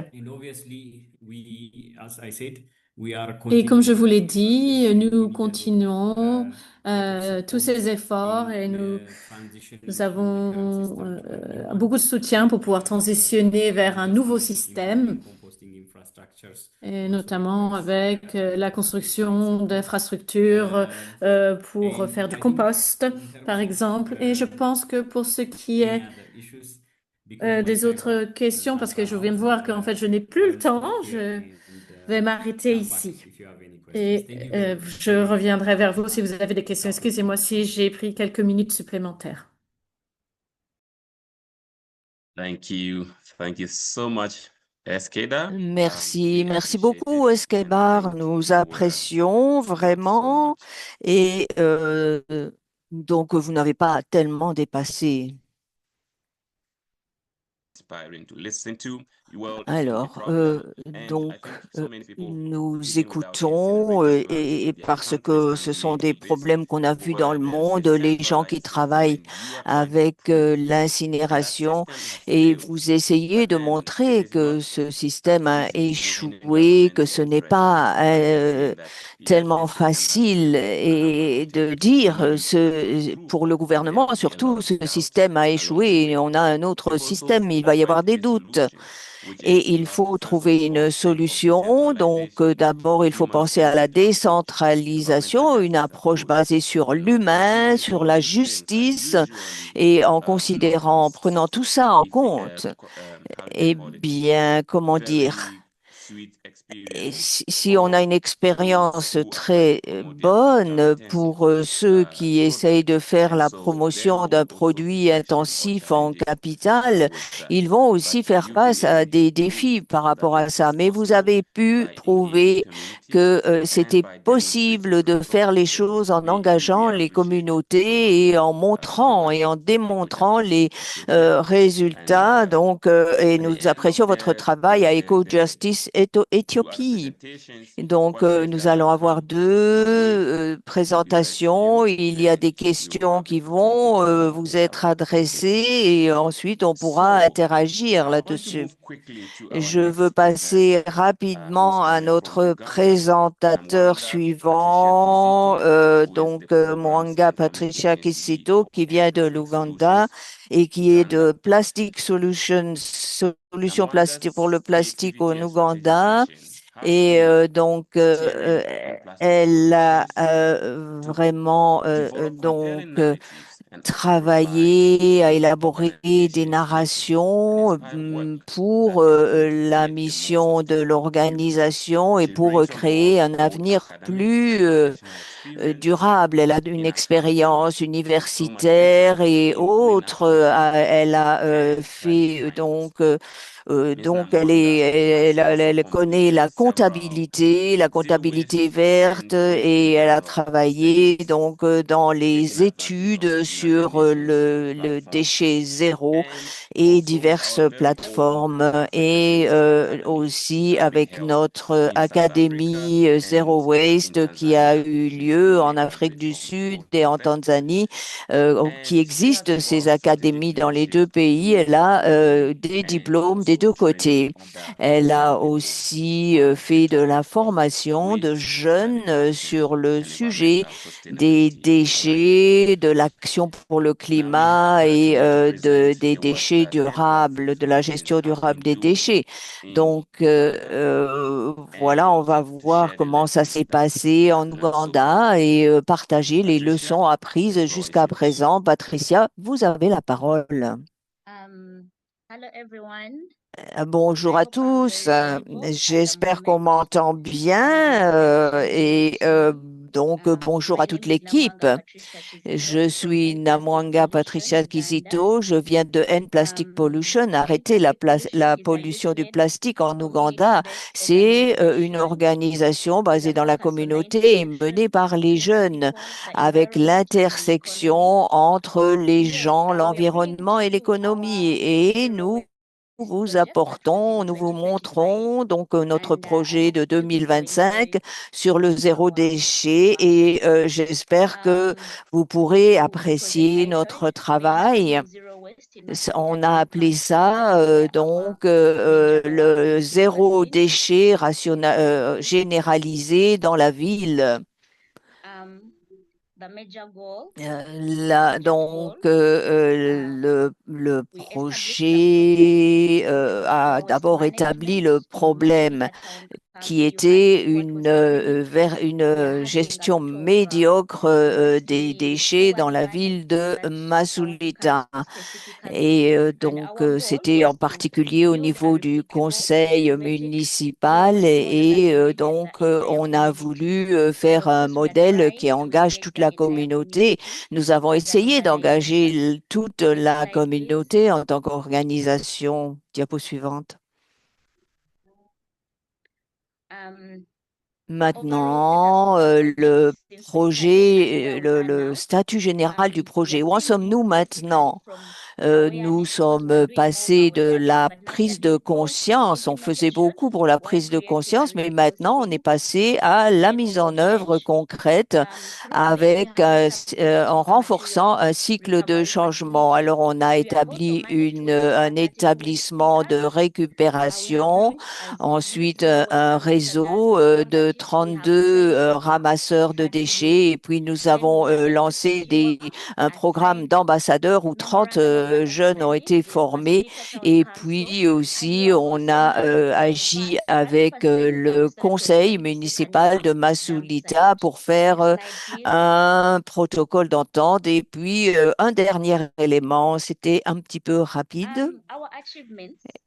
Speaker 2: Et comme je vous l'ai dit, nous continuons tous ces efforts et nous avons beaucoup de soutien pour pouvoir transitionner vers un nouveau système, et notamment avec la construction d'infrastructures pour faire du compost, par exemple. Et je pense que pour ce qui est des autres questions, parce que je viens de voir qu'en fait, je n'ai plus le temps, je vais m'arrêter ici. Et je reviendrai vers vous si vous avez des questions. Excusez-moi si j'ai pris quelques minutes supplémentaires.
Speaker 1: Thank you. Thank you so much, Eskeda.
Speaker 5: Merci, merci beaucoup, Eskebar. Nous apprécions vraiment et donc vous n'avez pas tellement dépassé.
Speaker 1: inspiring to listen to. Well, the
Speaker 5: Alors,
Speaker 1: problem, and I
Speaker 5: donc,
Speaker 1: think so many people,
Speaker 5: nous
Speaker 1: even without being
Speaker 5: écoutons
Speaker 1: celebrated for
Speaker 5: et
Speaker 1: their
Speaker 5: parce que
Speaker 1: accomplishment
Speaker 5: ce sont des
Speaker 1: related to this,
Speaker 5: problèmes qu'on a vus dans
Speaker 1: where
Speaker 5: le
Speaker 1: the
Speaker 5: monde,
Speaker 1: system
Speaker 5: les gens qui
Speaker 1: highlights
Speaker 5: travaillent
Speaker 1: when you are trying to
Speaker 5: avec
Speaker 1: prove that
Speaker 5: l'incinération
Speaker 1: system has
Speaker 5: et
Speaker 1: failed,
Speaker 5: vous essayez
Speaker 1: but
Speaker 5: de
Speaker 1: then it
Speaker 5: montrer
Speaker 1: is not
Speaker 5: que ce
Speaker 1: as
Speaker 5: système a
Speaker 1: easy within a
Speaker 5: échoué,
Speaker 1: government
Speaker 5: que ce
Speaker 1: and
Speaker 5: n'est
Speaker 1: president
Speaker 5: pas
Speaker 1: to actually claim that, yes,
Speaker 5: tellement
Speaker 1: this system has
Speaker 5: facile
Speaker 1: failed. But
Speaker 5: et de
Speaker 1: instead,
Speaker 5: dire
Speaker 1: we need to prove
Speaker 5: pour le
Speaker 1: that there
Speaker 5: gouvernement,
Speaker 1: will be a lot
Speaker 5: surtout,
Speaker 1: of
Speaker 5: ce
Speaker 1: doubts
Speaker 5: système a
Speaker 1: along the
Speaker 5: échoué et
Speaker 1: way.
Speaker 5: on a un
Speaker 1: We
Speaker 5: autre
Speaker 1: also
Speaker 5: système, il va y avoir
Speaker 1: offered
Speaker 5: des
Speaker 1: a
Speaker 5: doutes.
Speaker 1: solution, which
Speaker 5: Et
Speaker 1: is
Speaker 5: il faut
Speaker 1: first of
Speaker 5: trouver une
Speaker 1: all, think of
Speaker 5: solution. Donc,
Speaker 1: decentralization.
Speaker 5: d'abord, il
Speaker 1: We
Speaker 5: faut
Speaker 1: must
Speaker 5: penser à
Speaker 1: take
Speaker 5: la
Speaker 1: it approach, developmental
Speaker 5: décentralisation, une
Speaker 1: justice
Speaker 5: approche
Speaker 1: approach.
Speaker 5: basée sur
Speaker 1: And
Speaker 5: l'humain,
Speaker 1: this
Speaker 5: sur la
Speaker 1: all these things are
Speaker 5: justice,
Speaker 1: usually
Speaker 5: et en
Speaker 1: not
Speaker 5: considérant, en prenant tout
Speaker 1: as
Speaker 5: ça en
Speaker 1: easy,
Speaker 5: compte.
Speaker 1: how do they
Speaker 5: Eh
Speaker 1: call it?
Speaker 5: bien, comment dire?
Speaker 1: Very sweet
Speaker 5: Et
Speaker 1: experience
Speaker 5: si on a
Speaker 1: for
Speaker 5: une
Speaker 1: those
Speaker 5: expérience
Speaker 1: who are trying to
Speaker 5: très
Speaker 1: promote their capital
Speaker 5: bonne
Speaker 1: intensive
Speaker 5: pour ceux qui essayent
Speaker 1: product.
Speaker 5: de faire
Speaker 1: And
Speaker 5: la
Speaker 1: so there
Speaker 5: promotion d'un
Speaker 1: will also be
Speaker 5: produit
Speaker 1: friction or
Speaker 5: intensif en
Speaker 1: challenges
Speaker 5: capital,
Speaker 1: with that.
Speaker 5: ils vont aussi
Speaker 1: But
Speaker 5: faire
Speaker 1: you've been
Speaker 5: face à
Speaker 1: able to
Speaker 5: des
Speaker 1: prove
Speaker 5: défis par
Speaker 1: that
Speaker 5: rapport à
Speaker 1: this
Speaker 5: ça.
Speaker 1: is
Speaker 5: Mais vous
Speaker 1: possible
Speaker 5: avez pu
Speaker 1: by engaging
Speaker 5: prouver
Speaker 1: communities
Speaker 5: que
Speaker 1: and
Speaker 5: c'était
Speaker 1: by demonstrating
Speaker 5: possible de faire les
Speaker 1: responsibility.
Speaker 5: choses en
Speaker 1: We really
Speaker 5: engageant les
Speaker 1: appreciate so much
Speaker 5: communautés et en
Speaker 1: the
Speaker 5: montrant et
Speaker 1: work
Speaker 5: en
Speaker 1: that we
Speaker 5: démontrant
Speaker 1: have
Speaker 5: les
Speaker 1: completed. And
Speaker 5: résultats. Donc, et
Speaker 1: at the
Speaker 5: nous
Speaker 1: end of
Speaker 5: apprécions votre travail à EcoJustice
Speaker 1: two other
Speaker 5: Éthiopie.
Speaker 1: presentations,
Speaker 5: Donc, nous
Speaker 1: questions
Speaker 5: allons
Speaker 1: that
Speaker 5: avoir
Speaker 1: come
Speaker 5: deux
Speaker 1: your way will be raised to
Speaker 5: présentations.
Speaker 1: you,
Speaker 5: Il y a
Speaker 1: and
Speaker 5: des
Speaker 1: we will
Speaker 5: questions
Speaker 1: have the
Speaker 5: qui
Speaker 1: opportunity
Speaker 5: vont
Speaker 1: to
Speaker 5: vous
Speaker 1: have
Speaker 5: être
Speaker 1: a conversation.
Speaker 5: adressées et ensuite on pourra
Speaker 1: So
Speaker 5: interagir
Speaker 1: I want to
Speaker 5: là-dessus.
Speaker 1: move quickly into our
Speaker 5: Je veux
Speaker 1: next presenter,
Speaker 5: passer
Speaker 1: who's
Speaker 5: rapidement à
Speaker 1: coming from
Speaker 5: notre
Speaker 1: Uganda,
Speaker 5: présentateur
Speaker 1: Namwanga Patricia
Speaker 5: suivant,
Speaker 1: Kizito, who is the Programs
Speaker 5: Mwanga Patricia
Speaker 1: Implementation Lead
Speaker 5: Kisito,
Speaker 1: for
Speaker 5: qui vient
Speaker 1: N
Speaker 5: de
Speaker 1: Plastic
Speaker 5: l'Ouganda
Speaker 1: Solutions
Speaker 5: et qui est
Speaker 1: Uganda.
Speaker 5: de Plastic Solutions, solutions pour le
Speaker 1: Namwanga's
Speaker 5: plastique en
Speaker 1: creativity and
Speaker 5: Ouganda.
Speaker 1: certification has
Speaker 5: Et
Speaker 1: been
Speaker 5: donc,
Speaker 1: steering N Plastic
Speaker 5: elle a
Speaker 1: Solutions to
Speaker 5: vraiment
Speaker 1: develop compelling narratives and amplify
Speaker 5: travaillé à élaborer des
Speaker 1: organizations' messaging and
Speaker 5: narrations
Speaker 1: inspire work
Speaker 5: pour
Speaker 1: that could
Speaker 5: la
Speaker 1: create a more
Speaker 5: mission de
Speaker 1: sustainable future.
Speaker 5: l'organisation et
Speaker 1: She
Speaker 5: pour
Speaker 1: brings on
Speaker 5: créer
Speaker 1: board
Speaker 5: un
Speaker 1: both
Speaker 5: avenir
Speaker 1: academic
Speaker 5: plus
Speaker 1: and professional experience
Speaker 5: durable. Elle a une
Speaker 1: in accounting
Speaker 5: expérience
Speaker 1: and so much interest
Speaker 5: universitaire
Speaker 1: also
Speaker 5: et
Speaker 1: in green
Speaker 5: autres.
Speaker 1: approaches
Speaker 5: Elle a
Speaker 1: and climate
Speaker 5: fait
Speaker 1: finance. Ms.
Speaker 5: donc
Speaker 1: Namwanga has also
Speaker 5: elle connaît
Speaker 1: completed several
Speaker 5: la
Speaker 1: zero
Speaker 5: comptabilité
Speaker 1: waste
Speaker 5: verte
Speaker 1: and waste
Speaker 5: et elle a
Speaker 1: reducer
Speaker 5: travaillé
Speaker 1: studies,
Speaker 5: donc dans
Speaker 1: taking
Speaker 5: les
Speaker 1: advantage of
Speaker 5: études sur
Speaker 1: organizations'
Speaker 5: le
Speaker 1: platforms.
Speaker 5: déchet zéro
Speaker 1: And
Speaker 5: et
Speaker 1: also
Speaker 5: diverses
Speaker 1: our very own
Speaker 5: plateformes
Speaker 1: African
Speaker 5: et
Speaker 1: Zero Academy
Speaker 5: aussi
Speaker 1: that been
Speaker 5: avec
Speaker 1: held
Speaker 5: notre
Speaker 1: in South Africa
Speaker 5: académie
Speaker 1: and
Speaker 5: Zero
Speaker 1: in
Speaker 5: Waste qui a
Speaker 1: Tanzania.
Speaker 5: eu
Speaker 1: She's
Speaker 5: lieu
Speaker 1: fully
Speaker 5: en Afrique
Speaker 1: collaborate
Speaker 5: du
Speaker 1: from
Speaker 5: Sud
Speaker 1: both
Speaker 5: et
Speaker 1: of
Speaker 5: en
Speaker 1: them.
Speaker 5: Tanzanie, qui
Speaker 1: And she has
Speaker 5: existent ces
Speaker 1: developed
Speaker 5: académies
Speaker 1: strategic
Speaker 5: dans les
Speaker 1: leadership
Speaker 5: deux pays. Elle
Speaker 1: tools
Speaker 5: a
Speaker 1: methodology
Speaker 5: des
Speaker 1: and
Speaker 5: diplômes des
Speaker 1: also
Speaker 5: deux
Speaker 1: training
Speaker 5: côtés. Elle a
Speaker 1: underrepresented
Speaker 5: aussi fait de la
Speaker 1: of
Speaker 5: formation de
Speaker 1: waste,
Speaker 5: jeunes
Speaker 1: certification,
Speaker 5: sur le
Speaker 1: and
Speaker 5: sujet
Speaker 1: environmental
Speaker 5: des
Speaker 1: sustainability alike.
Speaker 5: déchets, de l'action pour le
Speaker 1: Now we have
Speaker 5: climat
Speaker 1: her
Speaker 5: et
Speaker 1: today to present
Speaker 5: des
Speaker 1: the work
Speaker 5: déchets
Speaker 1: that N Plastic
Speaker 5: durables, de la
Speaker 1: Solutions
Speaker 5: gestion
Speaker 1: has
Speaker 5: durable
Speaker 1: been
Speaker 5: des
Speaker 1: doing
Speaker 5: déchets.
Speaker 1: in
Speaker 5: Donc,
Speaker 1: Uganda
Speaker 5: voilà, on
Speaker 1: and
Speaker 5: va voir
Speaker 1: share the
Speaker 5: comment ça
Speaker 1: lessons
Speaker 5: s'est
Speaker 1: that she
Speaker 5: passé
Speaker 1: has
Speaker 5: en
Speaker 1: learned so far.
Speaker 5: Ouganda et partager les
Speaker 1: Patricia,
Speaker 5: leçons
Speaker 1: the
Speaker 5: apprises
Speaker 1: floor is
Speaker 5: jusqu'à
Speaker 1: yours.
Speaker 5: présent. Patricia, vous avez la parole.
Speaker 3: Hello everyone.
Speaker 5: Bonjour
Speaker 3: I
Speaker 5: à
Speaker 3: hope I'm
Speaker 5: tous.
Speaker 3: very audible at the
Speaker 5: J'espère qu'on
Speaker 3: moment.
Speaker 5: m'entend bien et donc bonjour
Speaker 3: My
Speaker 5: à toute
Speaker 3: name is
Speaker 5: l'équipe.
Speaker 3: Namwanga Patricia
Speaker 5: Je
Speaker 3: Kizito from
Speaker 5: suis
Speaker 3: N Plastic
Speaker 5: Namwanga
Speaker 3: Pollution,
Speaker 5: Patricia
Speaker 3: Uganda.
Speaker 5: Kizito. Je viens de End Plastic Pollution.
Speaker 3: N
Speaker 5: Arrêter
Speaker 3: Plastic Pollution
Speaker 5: la
Speaker 3: is a
Speaker 5: pollution du
Speaker 3: youth-led
Speaker 5: plastique en Ouganda.
Speaker 3: community-based
Speaker 5: C'est une
Speaker 3: organization
Speaker 5: organisation
Speaker 3: with a
Speaker 5: basée dans la
Speaker 3: focus on
Speaker 5: communauté et
Speaker 3: inclusion
Speaker 5: menée par les
Speaker 3: in the
Speaker 5: jeunes
Speaker 3: people, the
Speaker 5: avec
Speaker 3: environment, and the economy.
Speaker 5: l'intersection entre les
Speaker 3: Yes,
Speaker 5: gens,
Speaker 3: we are bringing to
Speaker 5: l'environnement et
Speaker 3: you
Speaker 5: l'économie.
Speaker 3: our
Speaker 5: Et
Speaker 3: zero
Speaker 5: nous
Speaker 3: waste
Speaker 5: vous
Speaker 3: project that we did
Speaker 5: apportons,
Speaker 3: in
Speaker 5: nous vous
Speaker 3: 2025,
Speaker 5: montrons donc notre
Speaker 3: and I
Speaker 5: projet
Speaker 3: hope
Speaker 5: de
Speaker 3: you will be
Speaker 5: 2025
Speaker 3: enjoying
Speaker 5: sur le zéro
Speaker 3: our
Speaker 5: déchet
Speaker 3: work.
Speaker 5: et j'espère que vous pourrez
Speaker 3: The project
Speaker 5: apprécier
Speaker 3: titled
Speaker 5: notre travail.
Speaker 3: Maintaining Zero Waste in
Speaker 5: On
Speaker 3: Massillon
Speaker 5: a
Speaker 3: and
Speaker 5: appelé
Speaker 3: Kampala.
Speaker 5: ça
Speaker 3: That is where our
Speaker 5: donc
Speaker 3: major work
Speaker 5: le
Speaker 3: is
Speaker 5: zéro
Speaker 3: overseen.
Speaker 5: déchet généralisé dans la ville.
Speaker 3: Um, the major goal, project
Speaker 5: Donc,
Speaker 3: goal,
Speaker 5: le
Speaker 3: we established the problem.
Speaker 5: projet a
Speaker 3: There was
Speaker 5: d'abord établi
Speaker 3: management
Speaker 5: le
Speaker 3: in
Speaker 5: problème
Speaker 3: Masinga Town
Speaker 5: qui
Speaker 3: Council. You had
Speaker 5: était
Speaker 3: what was happening
Speaker 5: une
Speaker 3: we are having a
Speaker 5: gestion
Speaker 3: lot of
Speaker 5: médiocre
Speaker 3: waste
Speaker 5: des
Speaker 3: being
Speaker 5: déchets dans
Speaker 3: forward
Speaker 5: la
Speaker 3: landed
Speaker 5: ville
Speaker 3: in
Speaker 5: de
Speaker 3: that
Speaker 5: Masulita.
Speaker 3: council specifically.
Speaker 5: Et
Speaker 3: And
Speaker 5: donc,
Speaker 3: our goal
Speaker 5: c'était en
Speaker 3: was to
Speaker 5: particulier au
Speaker 3: build a
Speaker 5: niveau du
Speaker 3: replicable
Speaker 5: conseil
Speaker 3: automated zero
Speaker 5: municipal.
Speaker 3: waste model that
Speaker 5: Et
Speaker 3: engages the
Speaker 5: donc,
Speaker 3: entire
Speaker 5: on a
Speaker 3: community.
Speaker 5: voulu
Speaker 3: And
Speaker 5: faire
Speaker 3: of
Speaker 5: un
Speaker 3: course, we are
Speaker 5: modèle qui
Speaker 3: trying to
Speaker 5: engage
Speaker 3: engage
Speaker 5: toute
Speaker 3: the
Speaker 5: la
Speaker 3: entire
Speaker 5: communauté.
Speaker 3: community
Speaker 5: Nous avons
Speaker 3: as an
Speaker 5: essayé d'engager
Speaker 3: organization.
Speaker 5: toute
Speaker 3: Next
Speaker 5: la
Speaker 3: slide, please.
Speaker 5: communauté en tant qu'organisation. Diapo suivante.
Speaker 3: Um, the overall status
Speaker 5: Maintenant,
Speaker 3: of the
Speaker 5: le
Speaker 3: project since we started and where
Speaker 5: projet,
Speaker 3: we are
Speaker 5: le
Speaker 3: now.
Speaker 5: statut général du
Speaker 3: We
Speaker 5: projet.
Speaker 3: have
Speaker 5: Où en
Speaker 3: really
Speaker 5: sommes-nous
Speaker 3: moved significantly
Speaker 5: maintenant?
Speaker 3: from Nous sommes passés de la prise de conscience. On faisait beaucoup pour la prise de conscience, mais maintenant on est passé à la mise en œuvre concrète avec en renforçant un cycle de changement. Alors on a établi un établissement de récupération, ensuite un réseau de 32 ramasseurs de déchets, et puis nous avons lancé un programme d'ambassadeurs où 30 jeunes ont été formés, et puis aussi on a agi avec le conseil municipal de Masulita pour faire un protocole d'entente. Et puis un dernier élément, c'était un petit peu rapide.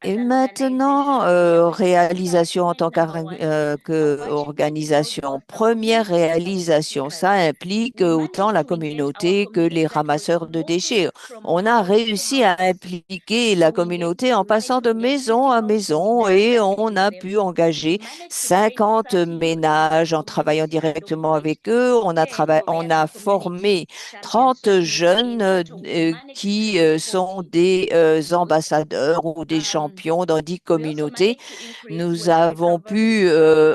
Speaker 3: Et maintenant, réalisation en tant qu'organisation. Première réalisation, ça implique autant la communauté que les ramasseurs de déchets. On a réussi à impliquer la communauté en passant de maison à maison, et on a pu engager 50 ménages en travaillant directement avec eux. On a formé 30 jeunes qui sont des ambassadeurs ou des champions dans 10 communautés. Nous avons pu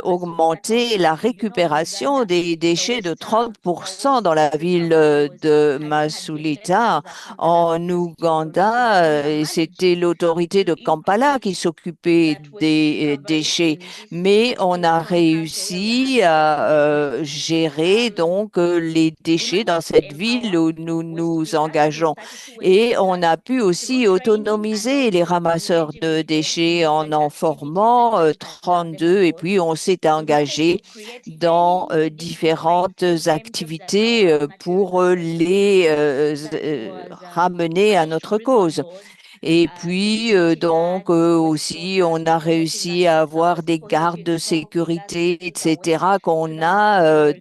Speaker 3: augmenter la récupération des déchets de 30% dans la ville de Masulita. En Ouganda, c'était l'autorité de Kampala qui s'occupait des déchets, mais on a réussi à gérer donc les déchets dans cette ville où nous nous engageons. Et on a pu aussi autonomiser les ramasseurs de déchets en formant 32, et puis on s'est engagé dans différentes activités pour les ramener à notre cause. Et puis, donc, aussi, on a réussi à avoir des gardes de sécurité, etc., qu'on a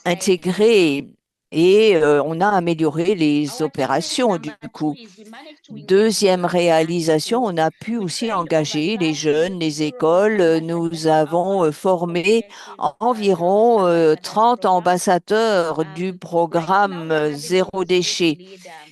Speaker 3: intégrés. Et on a amélioré les opérations du coup. Deuxième réalisation, on a pu aussi engager les jeunes, les écoles. Nous avons formé environ 30 ambassadeurs du programme Zéro déchet.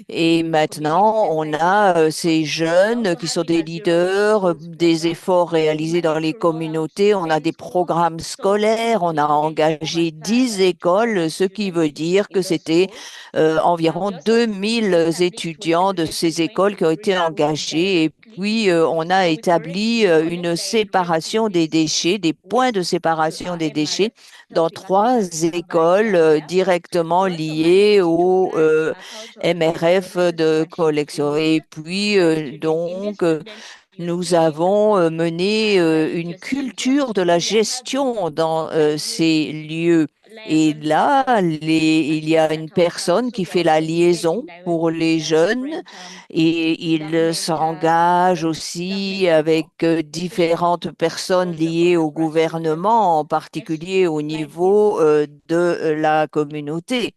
Speaker 3: Et maintenant, on a ces jeunes qui sont des leaders, des efforts réalisés dans les communautés. On a des programmes scolaires. On a engagé 10 écoles, ce qui veut dire que c'était environ 2000 étudiants de ces écoles qui ont été engagés. Et puis, on a établi une séparation des déchets, des points de séparation des déchets dans 3 écoles directement liées au MRF de collection. Et puis, nous avons mené une culture de la gestion dans ces lieux. Et là, il y a une personne qui fait la liaison pour les jeunes, et il s'engage aussi avec différentes personnes liées au gouvernement, en particulier au niveau de la communauté.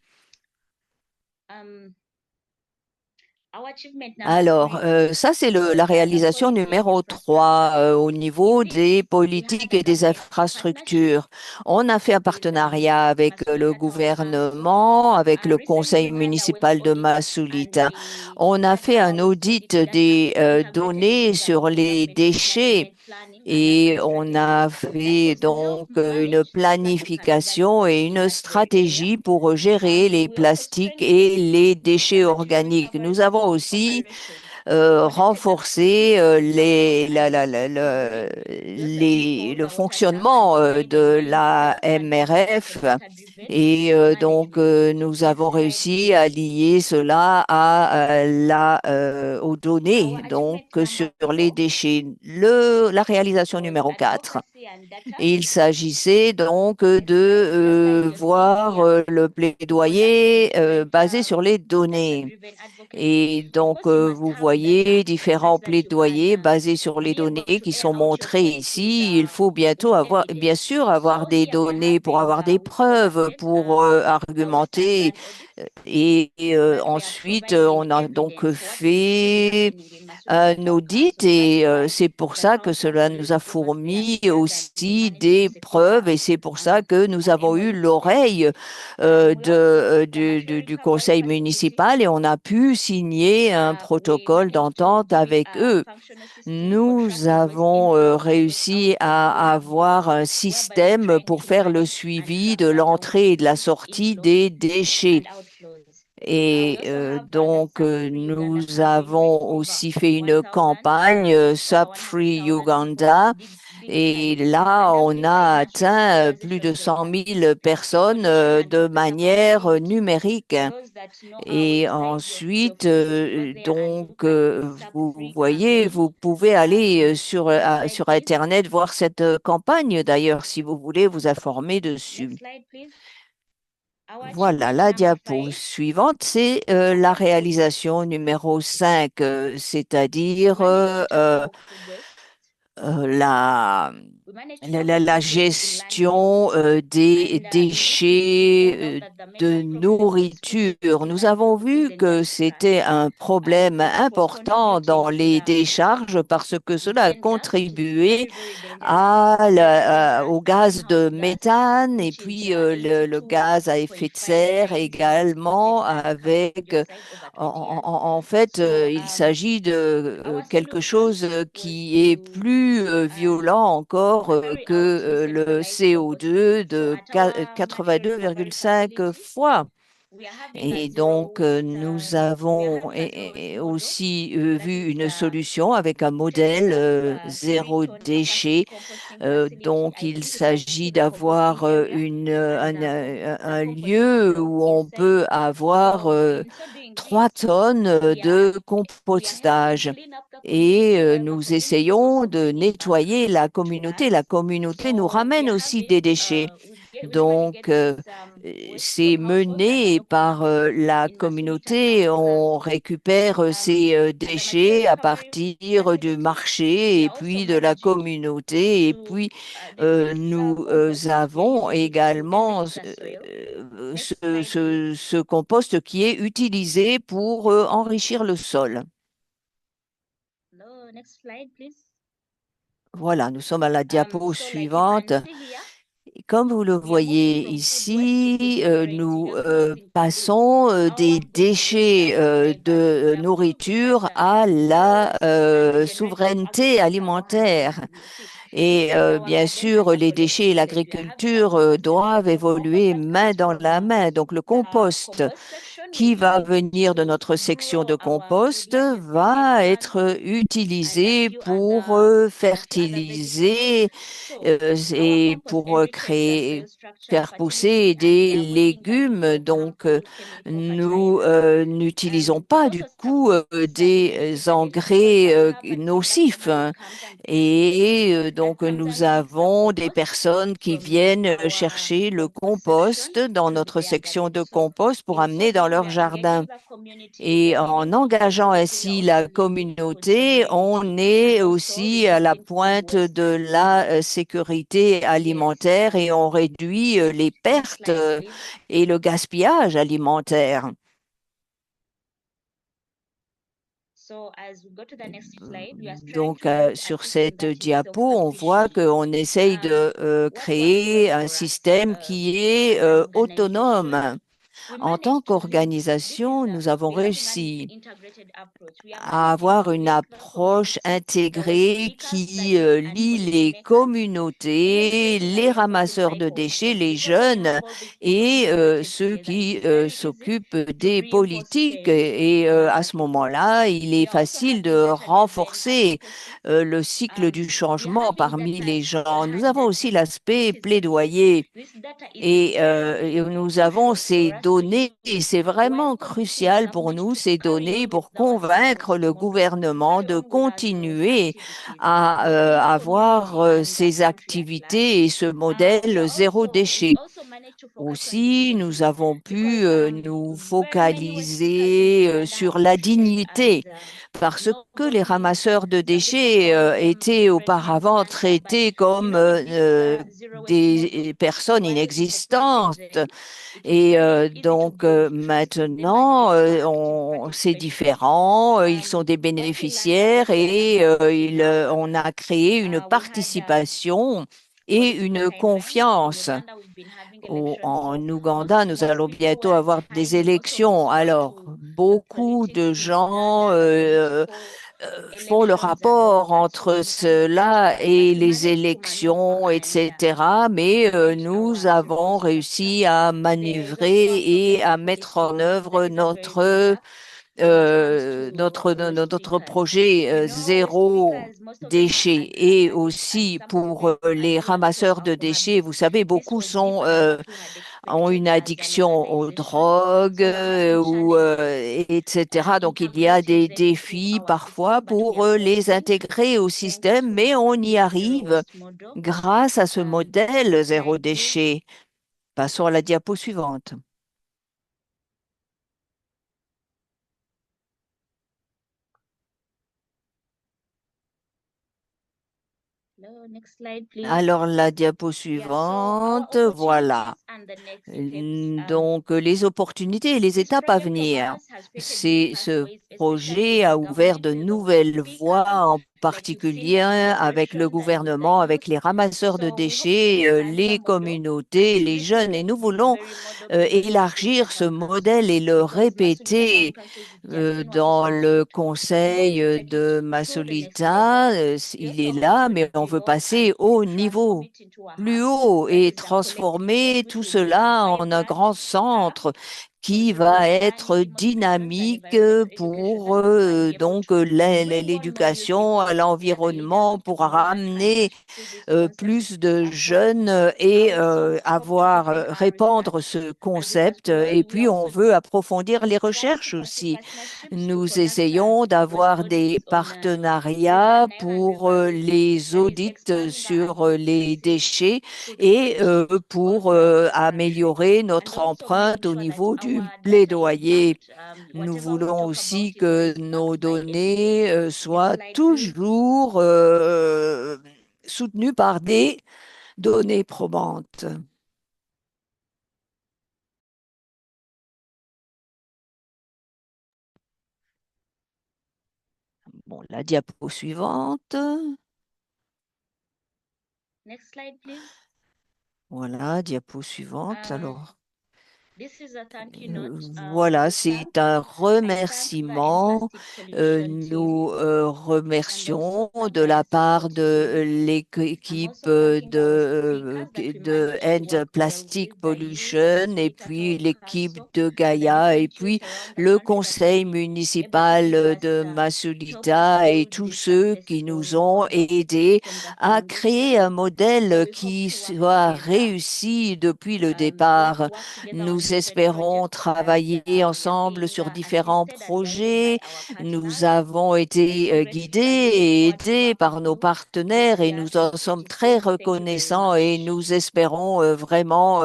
Speaker 3: Alors, ça, c'est la réalisation numéro 3 au niveau des politiques et des infrastructures. On a fait un partenariat avec le gouvernement, avec le conseil municipal de Masulita. On a fait un audit des données sur les déchets, et on a fait donc une planification et une stratégie pour gérer les plastiques et les déchets organiques. Nous avons aussi renforcé le fonctionnement de la MRF. Et donc, nous avons réussi à lier cela aux données, donc sur les déchets. La réalisation numéro 4. Il s'agissait donc de voir le plaidoyer basé sur les données. Et donc, vous voyez différents plaidoyers basés sur les données qui sont montrés ici. Il faut bien sûr, avoir des données pour avoir des preuves, pour argumenter Ensuite, on a donc fait un audit et c'est pour ça que cela nous a fourni aussi des preuves et c'est pour ça que nous avons eu l'oreille du conseil municipal et on a pu signer un protocole d'entente avec eux. Nous avons réussi à avoir un système pour faire le suivi de l'entrée et de la sortie des déchets. Nous avons aussi fait une campagne Sub Free Uganda. Et là, on a atteint plus de 100 000 personnes de manière numérique. Et ensuite, vous voyez, vous pouvez aller sur Internet voir cette campagne, d'ailleurs, si vous voulez vous informer dessus. Voilà, la diapo suivante, c'est la réalisation numéro 5, c'est-à-dire la gestion des déchets de nourriture. Nous avons vu que c'était un problème important dans les décharges parce que cela a contribué au gaz de méthane et puis le gaz à effet de serre également en fait, il s'agit de quelque chose qui est plus violent encore que le CO2 de 82,5 fois. Et donc, nous avons aussi vu une solution avec un modèle zéro déchet. Donc, il s'agit d'avoir un lieu où on peut avoir 3 tonnes de compostage. Et nous essayons de nettoyer la communauté. La communauté nous ramène aussi des déchets. Donc, c'est mené par la communauté. On récupère ces déchets à partir du marché et puis de la communauté. Et puis, nous avons également ce compost qui est utilisé pour enrichir le sol. Voilà, nous sommes à la diapo suivante. Comme vous le voyez ici, nous passons des déchets de nourriture à la souveraineté alimentaire. Et bien sûr, les déchets et l'agriculture doivent évoluer main dans la main. Donc, le compost qui va venir de notre section de compost va être utilisé pour fertiliser et pour faire pousser des légumes. Donc, nous n'utilisons pas du coup des engrais nocifs, hein. Et donc, nous avons des personnes qui viennent chercher le compost dans notre section de compost pour amener dans leur jardin. Et en engageant ainsi la communauté, on est aussi à la pointe de la sécurité alimentaire et on réduit les pertes et le gaspillage alimentaire. Donc, sur cette diapo, on voit qu'on essaye de créer un système qui est autonome. En tant qu'organisation, nous avons réussi à avoir une approche intégrée qui lie les communautés, les ramasseurs de déchets, les jeunes et ceux qui s'occupent des politiques. Et à ce moment-là, il est facile de renforcer le cycle du changement parmi les gens. Nous avons aussi l'aspect plaidoyer. Et nous avons ces données, et c'est vraiment crucial pour nous, ces données, pour convaincre le gouvernement de continuer à avoir ces activités et ce modèle zéro déchet. Aussi, nous avons pu nous focaliser sur la dignité parce que les ramasseurs de déchets étaient auparavant traités comme des personnes inexistantes. Et donc maintenant, c'est différent, ils sont des bénéficiaires et on a créé une participation et une confiance. En Ouganda, nous allons bientôt avoir des élections. Alors, beaucoup de gens font le rapport entre cela et les élections, etc. Mais nous avons réussi à manœuvrer et à mettre en œuvre notre projet zéro déchet. Et aussi pour les ramasseurs de déchets, vous savez, beaucoup ont une addiction aux drogues etc. Donc, il y a des défis parfois pour les intégrer au système, mais on y arrive grâce à ce modèle zéro déchet. Passons à la diapo suivante. Alors, la diapo suivante, voilà. Donc, les opportunités et les étapes à venir. Ce projet a ouvert de nouvelles voies, en particulier avec le gouvernement, avec les ramasseurs de déchets, les communautés, les jeunes. Et nous voulons élargir ce modèle et le répéter dans le conseil de Masolita. Il est là, mais on veut passer au niveau plus haut et transformer tout cela en un grand centre qui va être dynamique pour donc l'éducation à l'environnement, pour ramener plus de jeunes et répandre ce concept. Et puis, on veut approfondir les recherches aussi. Nous essayons d'avoir des partenariats pour les audits sur les déchets et pour améliorer notre empreinte au niveau du plaidoyer. Nous voulons aussi que nos données soient toujours soutenues par des données probantes. Bon, la diapo suivante. Voilà, diapo suivante. Alors, voilà, c'est un remerciement. Nous remercions de la part de l'équipe de End Plastic Pollution et puis l'équipe de Gaïa et puis le conseil municipal de Masulita et tous ceux qui nous ont aidés à créer un modèle qui soit réussi depuis le départ. Nous espérons travailler ensemble sur différents projets. Nous avons été guidés et aidés par nos partenaires et nous en sommes très reconnaissants et nous espérons vraiment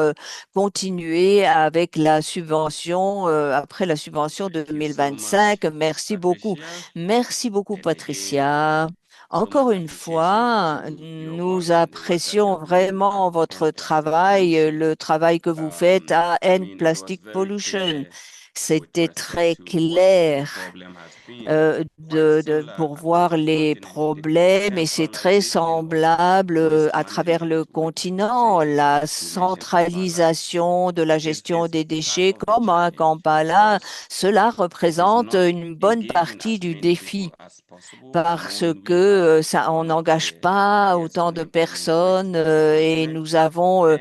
Speaker 3: continuer avec la subvention, après la subvention de
Speaker 1: Thank you so much,
Speaker 3: 2025. Merci beaucoup.
Speaker 1: Patricia.
Speaker 3: Merci beaucoup,
Speaker 1: And again,
Speaker 3: Patricia.
Speaker 1: so much
Speaker 3: Encore une
Speaker 1: appreciation
Speaker 3: fois,
Speaker 1: to your
Speaker 3: nous
Speaker 1: work and the work that
Speaker 3: apprécions
Speaker 1: you're doing
Speaker 3: vraiment
Speaker 1: at
Speaker 3: votre
Speaker 1: End Plastic
Speaker 3: travail,
Speaker 1: Pollution.
Speaker 3: le travail que vous faites à
Speaker 1: I
Speaker 3: End
Speaker 1: mean, it was
Speaker 3: Plastic
Speaker 1: very
Speaker 3: Pollution.
Speaker 1: clear with
Speaker 3: C'était
Speaker 1: respect
Speaker 3: très
Speaker 1: to what the
Speaker 3: clair
Speaker 1: problem has been, quite similar
Speaker 3: pour voir
Speaker 1: across the
Speaker 3: les
Speaker 1: continent.
Speaker 3: problèmes et
Speaker 1: And
Speaker 3: c'est
Speaker 1: unlike
Speaker 3: très
Speaker 1: lithium,
Speaker 3: semblable
Speaker 1: waste
Speaker 3: à travers le
Speaker 1: management, which
Speaker 3: continent.
Speaker 1: same
Speaker 3: La
Speaker 1: as you mentioned Kampala,
Speaker 3: centralisation de la
Speaker 1: this
Speaker 3: gestion
Speaker 1: is
Speaker 3: des
Speaker 1: part
Speaker 3: déchets
Speaker 1: of the
Speaker 3: comme à
Speaker 1: challenge
Speaker 3: Kampala,
Speaker 1: because
Speaker 3: cela
Speaker 1: it is
Speaker 3: représente
Speaker 1: not
Speaker 3: une bonne
Speaker 1: engaging
Speaker 3: partie
Speaker 1: as
Speaker 3: du
Speaker 1: many people
Speaker 3: défi
Speaker 1: as possible. I
Speaker 3: parce
Speaker 1: mean,
Speaker 3: que
Speaker 1: we have
Speaker 3: on
Speaker 1: one of
Speaker 3: n'engage
Speaker 1: the
Speaker 3: pas
Speaker 1: highest
Speaker 3: autant de
Speaker 1: unemployment rates
Speaker 3: personnes
Speaker 1: in the
Speaker 3: et
Speaker 1: continent,
Speaker 3: nous avons
Speaker 1: and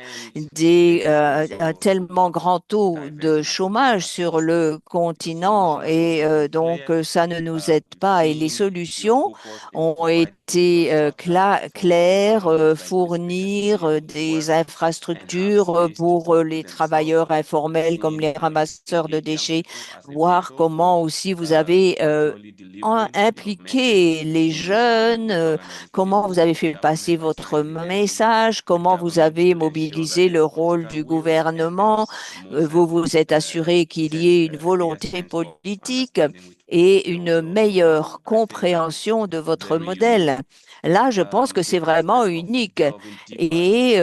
Speaker 1: there is
Speaker 3: un
Speaker 1: also
Speaker 3: tellement
Speaker 1: not
Speaker 3: grand taux de chômage
Speaker 1: diverse enough
Speaker 3: sur le continent et donc ça ne nous aide pas. Et les solutions ont été claires, fournir des infrastructures pour les travailleurs informels comme les ramasseurs de déchets, voir comment aussi vous avez impliqué les jeunes, comment vous avez fait passer votre message, comment vous avez mobilisé le rôle du gouvernement, vous vous êtes assuré qu'il y ait une volonté politique et une meilleure compréhension de votre modèle. Là, je pense que c'est vraiment unique. Et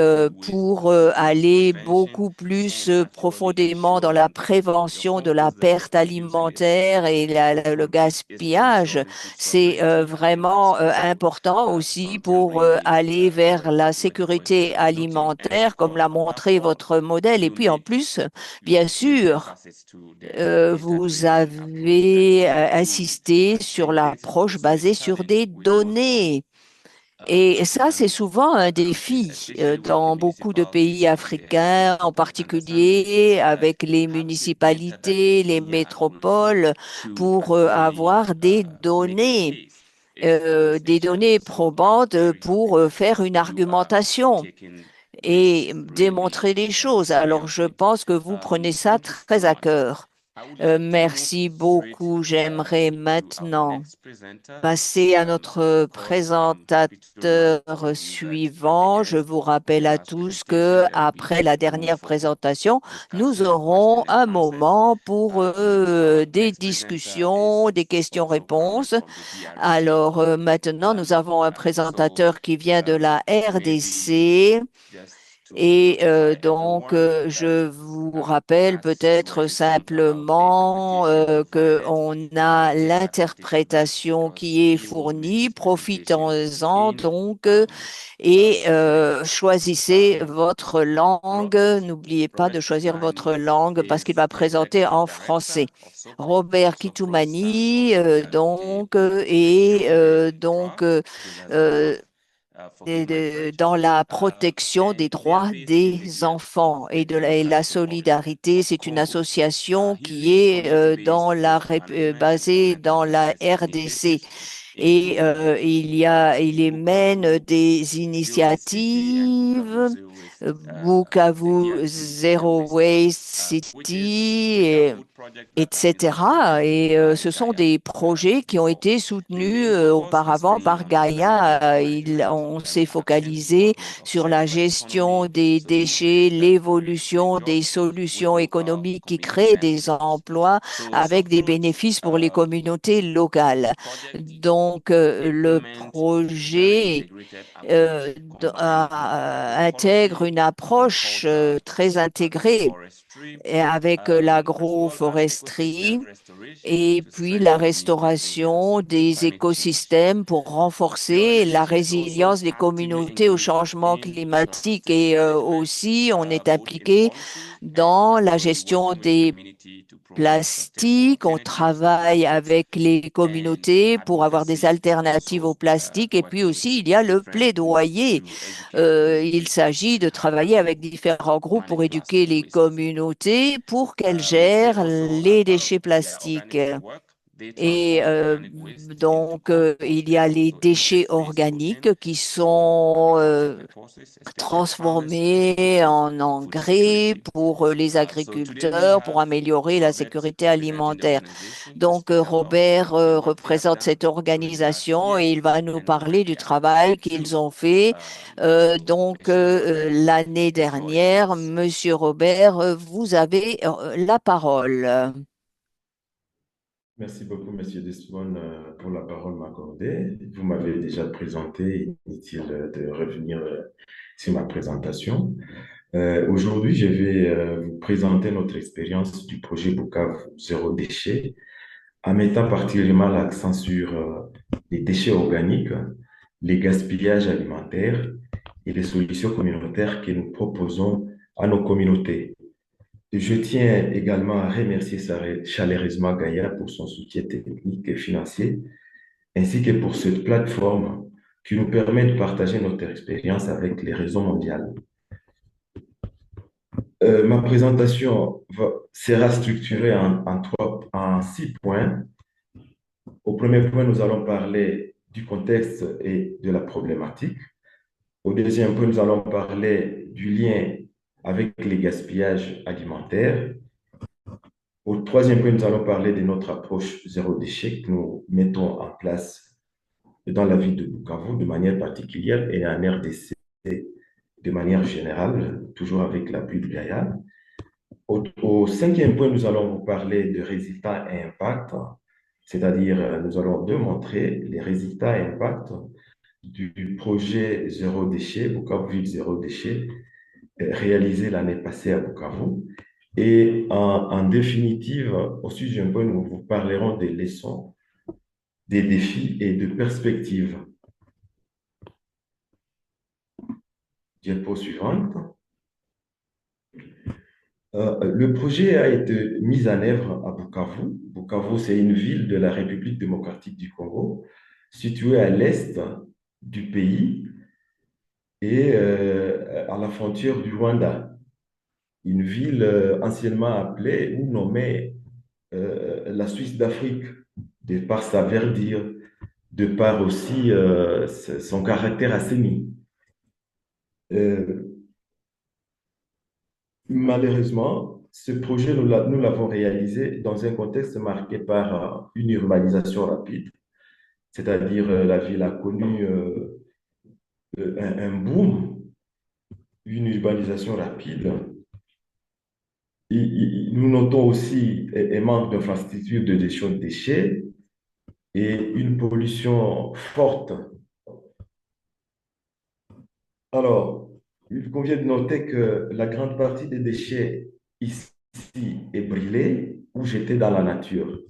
Speaker 3: pour aller beaucoup plus profondément dans la prévention de la perte alimentaire et le gaspillage, c'est vraiment important aussi pour aller vers la sécurité alimentaire, comme l'a montré votre modèle. Et puis en plus, bien sûr, vous avez insisté sur l'approche basée sur des données. Et ça, c'est souvent un défi dans beaucoup de pays africains, en particulier avec les municipalités, les métropoles, pour avoir des données probantes pour faire une argumentation et démontrer les choses. Alors, je pense que vous prenez ça très à cœur. Merci beaucoup. J'aimerais maintenant passer à notre présentateur suivant. Je vous rappelle à tous que après la dernière présentation, nous aurons un moment pour des discussions, des questions-réponses. Alors maintenant, nous avons un présentateur qui vient de la RDC. Et donc, je vous rappelle peut-être simplement qu'on a l'interprétation qui est fournie. Profitons-en donc et choisissez votre langue. N'oubliez pas de choisir votre langue parce qu'il va présenter en français. Robert Kitoumani, dans la protection des droits des enfants et la solidarité. C'est une association qui est basée dans la RDC. Et il mène des initiatives, Bukavu Zero Waste City, etc. Et ce sont des projets qui ont été soutenus auparavant par Gaïa. On s'est focalisé sur la gestion des déchets, l'évolution des solutions économiques qui créent des emplois avec des bénéfices pour les communautés locales. Donc, le projet intègre une approche très intégrée et avec l'agroforesterie et puis la restauration des écosystèmes pour renforcer la résilience des communautés au changement climatique. Et aussi, on est impliqué dans la gestion des plastiques. On travaille avec les communautés pour avoir des alternatives au plastique. Et puis aussi, il y a le plaidoyer. Il s'agit de travailler avec différents groupes pour éduquer les communautés pour qu'elles gèrent les déchets plastiques. Et donc, il y a les déchets organiques qui sont transformés en engrais pour les agriculteurs, pour améliorer la sécurité alimentaire. Donc, Robert représente cette organisation et il va nous parler du travail qu'ils ont fait. L'année dernière, Monsieur Robert, vous avez la parole.
Speaker 6: Merci beaucoup, Monsieur Desmond, pour la parole m'accordée. Vous m'avez déjà présenté, inutile de revenir sur ma présentation. Aujourd'hui, je vais vous présenter notre expérience du projet Bukavu Zéro Déchet, en mettant particulièrement l'accent sur les déchets organiques, les gaspillages alimentaires et les solutions communautaires que nous proposons à nos communautés. Je tiens également à remercier chaleureusement Gaïa pour son soutien technique et financier, ainsi que pour cette plateforme qui nous permet de partager notre expérience avec les réseaux mondiaux. Ma présentation sera structurée en 6 points. Au premier point, nous allons parler du contexte et de la problématique. Au deuxième point, nous allons parler du lien avec les gaspillages alimentaires. Au troisième point, nous allons parler de notre approche zéro déchet que nous mettons en place dans la ville de Bukavu de manière particulière et en RDC de manière générale, toujours avec l'appui de Gaïa. Au cinquième point, nous allons vous parler de résultats et impacts, c'est-à-dire nous allons démontrer les résultats et impacts du projet Zéro Déchet, Bukavu Ville Zéro Déchet, réalisé l'année passée à Bukavu. Et en définitive, au sixième point, nous vous parlerons des leçons, des défis et de perspectives. Diapo suivante. Le projet a été mis en œuvre à Bukavu. Bukavu, c'est une ville de la République démocratique du Congo, située à l'est du pays et à la frontière du Rwanda. Une ville anciennement appelée ou nommée la Suisse d'Afrique, de par sa verdure, de par aussi son caractère assaini. Malheureusement, ce projet, nous l'avons réalisé dans un contexte marqué par une urbanisation rapide, c'est-à-dire la ville a connu un boom, une urbanisation rapide. Nous notons aussi un manque d'infrastructures de gestion de déchets et une pollution forte. Alors, il convient de noter que la grande partie des déchets ici est brûlée ou jetée dans la nature.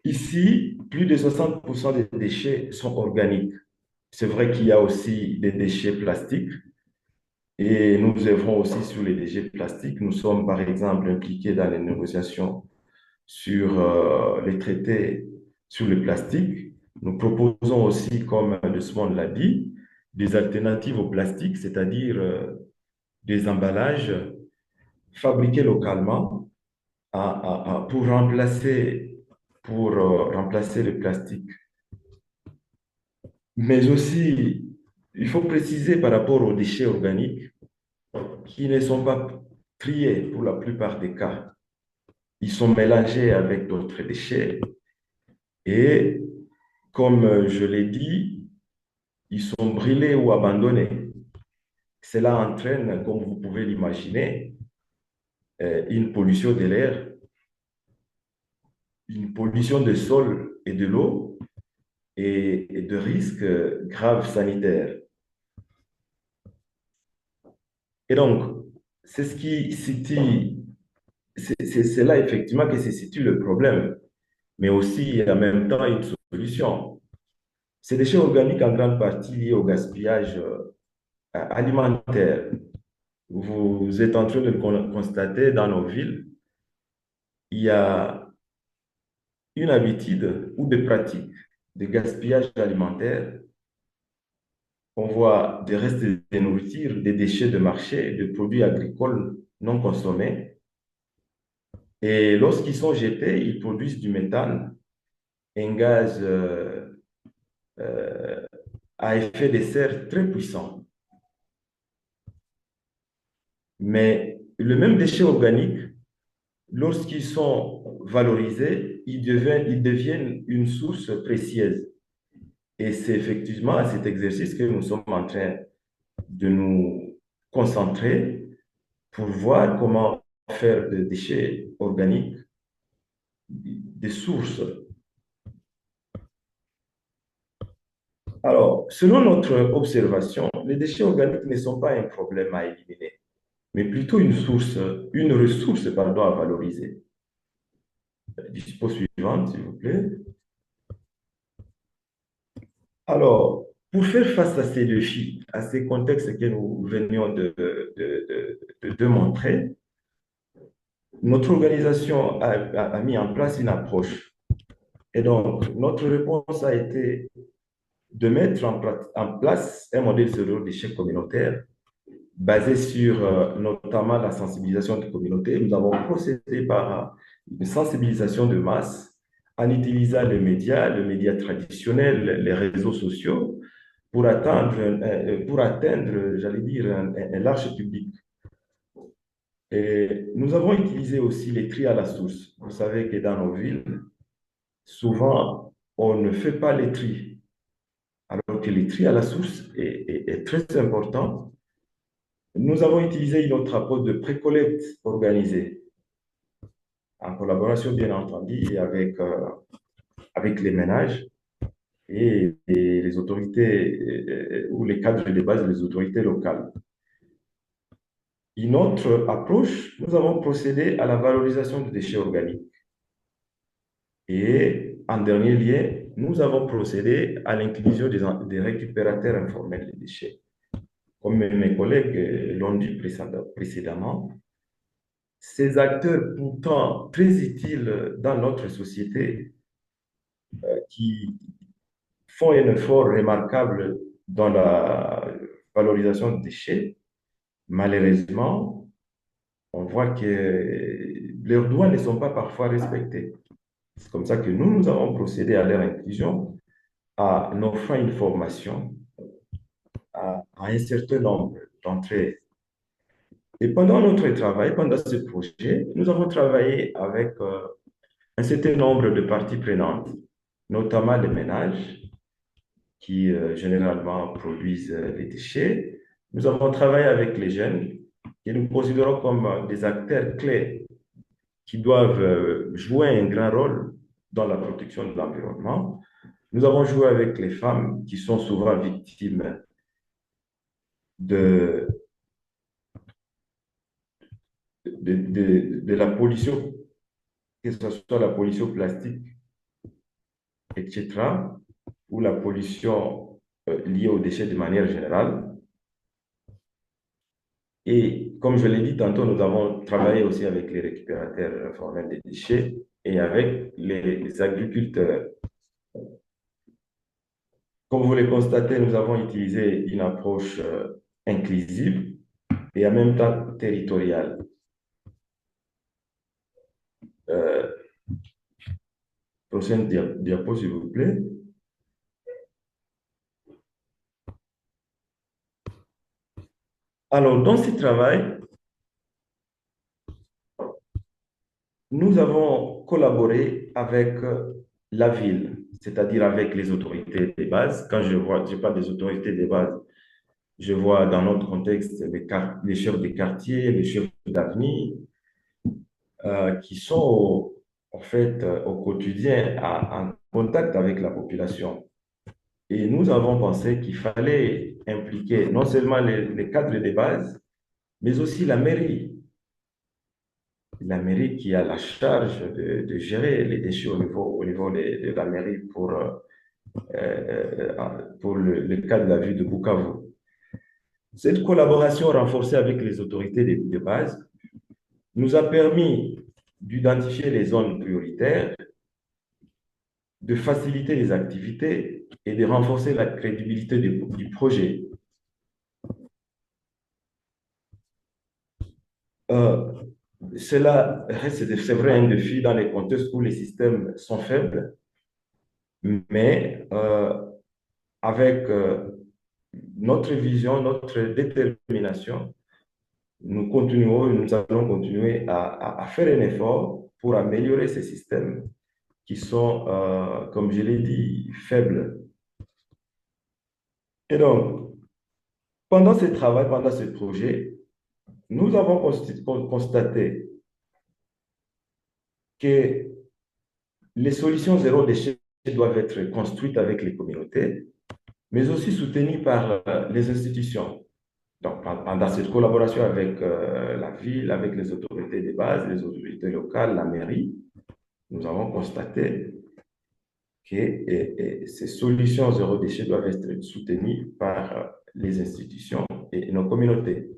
Speaker 6: Ici, plus de 60% des déchets sont organiques. C'est vrai qu'il y a aussi des déchets plastiques et nous œuvrons aussi sur les déchets plastiques. Nous sommes, par exemple, impliqués dans les négociations sur les traités sur le plastique. Nous proposons aussi, comme Desmond l'a dit, des alternatives au plastique, c'est-à-dire des emballages fabriqués localement pour remplacer le plastique. Mais aussi, il faut préciser par rapport aux déchets organiques qui ne sont pas triés pour la plupart des cas. Ils sont mélangés avec d'autres déchets et, comme je l'ai dit, ils sont brûlés ou abandonnés. Cela entraîne, comme vous pouvez l'imaginer, une pollution de l'air, une pollution des sols et de l'eau et de risques graves sanitaires. Et donc, c'est ce qui situe, c'est là effectivement que se situe le problème, mais aussi en même temps une solution. Ces déchets organiques en grande partie liés au gaspillage alimentaire. Vous êtes en train de le constater dans nos villes, il y a une habitude ou des pratiques de gaspillage alimentaire. On voit des restes de nourriture, des déchets de marché, de produits agricoles non consommés. Et lorsqu'ils sont jetés, ils produisent du méthane, un gaz à effet de serre très puissant. Mais le même déchet organique, lorsqu'ils sont valorisés, ils deviennent une source précieuse. Et c'est effectivement à cet exercice que nous sommes en train de nous concentrer pour voir comment faire des déchets organiques des sources. Alors, selon notre observation, les déchets organiques ne sont pas un problème à éliminer, mais plutôt une ressource, pardon, à valoriser. Dispo suivante, s'il vous plaît. Alors, pour faire face à ces défis, à ces contextes que nous venions de montrer, notre organisation a mis en place une approche. Et donc, notre réponse a été de mettre en place un modèle zéro déchet communautaire basé sur notamment la sensibilisation des communautés. Nous avons procédé par une sensibilisation de masse en utilisant les médias traditionnels, les réseaux sociaux, pour atteindre, j'allais dire, un large public. Et nous avons utilisé aussi les tri à la source. Vous savez que dans nos villes, souvent, on ne fait pas les tri, alors que les tri à la source est très important. Nous avons utilisé une autre approche de pré-collecte organisée, en collaboration, bien entendu, avec les ménages et les autorités ou les cadres de base, les autorités locales. Une autre approche, nous avons procédé à la valorisation des déchets organiques. Et en dernier lieu, nous avons procédé à l'inclusion des récupérateurs informels des déchets. Comme mes collègues l'ont dit précédemment, ces acteurs pourtant très utiles dans notre société qui font un effort remarquable dans la valorisation des déchets, malheureusement, on voit que leurs droits ne sont pas parfois respectés. C'est comme ça que nous avons procédé à leur inclusion en offrant une formation à un certain nombre d'entre eux. Et pendant notre travail, pendant ce projet, nous avons travaillé avec un certain nombre de parties prenantes, notamment les ménages qui généralement produisent les déchets. Nous avons travaillé avec les jeunes que nous considérons comme des acteurs clés qui doivent jouer un grand rôle dans la protection de l'environnement. Nous avons joué avec les femmes qui sont souvent victimes de, de la pollution, que ce soit la pollution plastique, etc., ou la pollution liée aux déchets de manière générale. Et comme je l'ai dit tantôt, nous avons travaillé aussi avec les récupérateurs informels des déchets et avec les agriculteurs. Comme vous le constatez, nous avons utilisé une approche inclusive et en même temps territoriale. Prochaine diapo, s'il vous plaît. Alors, dans ce travail, nous avons collaboré avec la ville, c'est-à-dire avec les autorités de base. Quand je parle des autorités de base, je vois dans notre contexte les chefs de quartier, les chefs d'avenue, qui sont en fait au quotidien en contact avec la population. Et nous avons pensé qu'il fallait impliquer non seulement les cadres de base, mais aussi la mairie. La mairie qui a la charge de gérer les déchets au niveau de la mairie pour le cas de la ville de Bukavu. Cette collaboration renforcée avec les autorités de base nous a permis d'identifier les zones prioritaires, de faciliter les activités et de renforcer la crédibilité du projet. Cela reste, c'est vrai, un défi dans les contextes où les systèmes sont faibles, mais avec notre vision, notre détermination, nous allons continuer à faire un effort pour améliorer ces systèmes qui sont, comme je l'ai dit, faibles. Et donc, pendant ce travail, pendant ce projet, nous avons constaté que les solutions zéro déchet doivent être construites avec les communautés, mais aussi soutenues par les institutions. Donc, pendant cette collaboration avec la ville, avec les autorités de base, les autorités locales, la mairie, nous avons constaté que ces solutions zéro déchet doivent être soutenues par les institutions et nos communautés.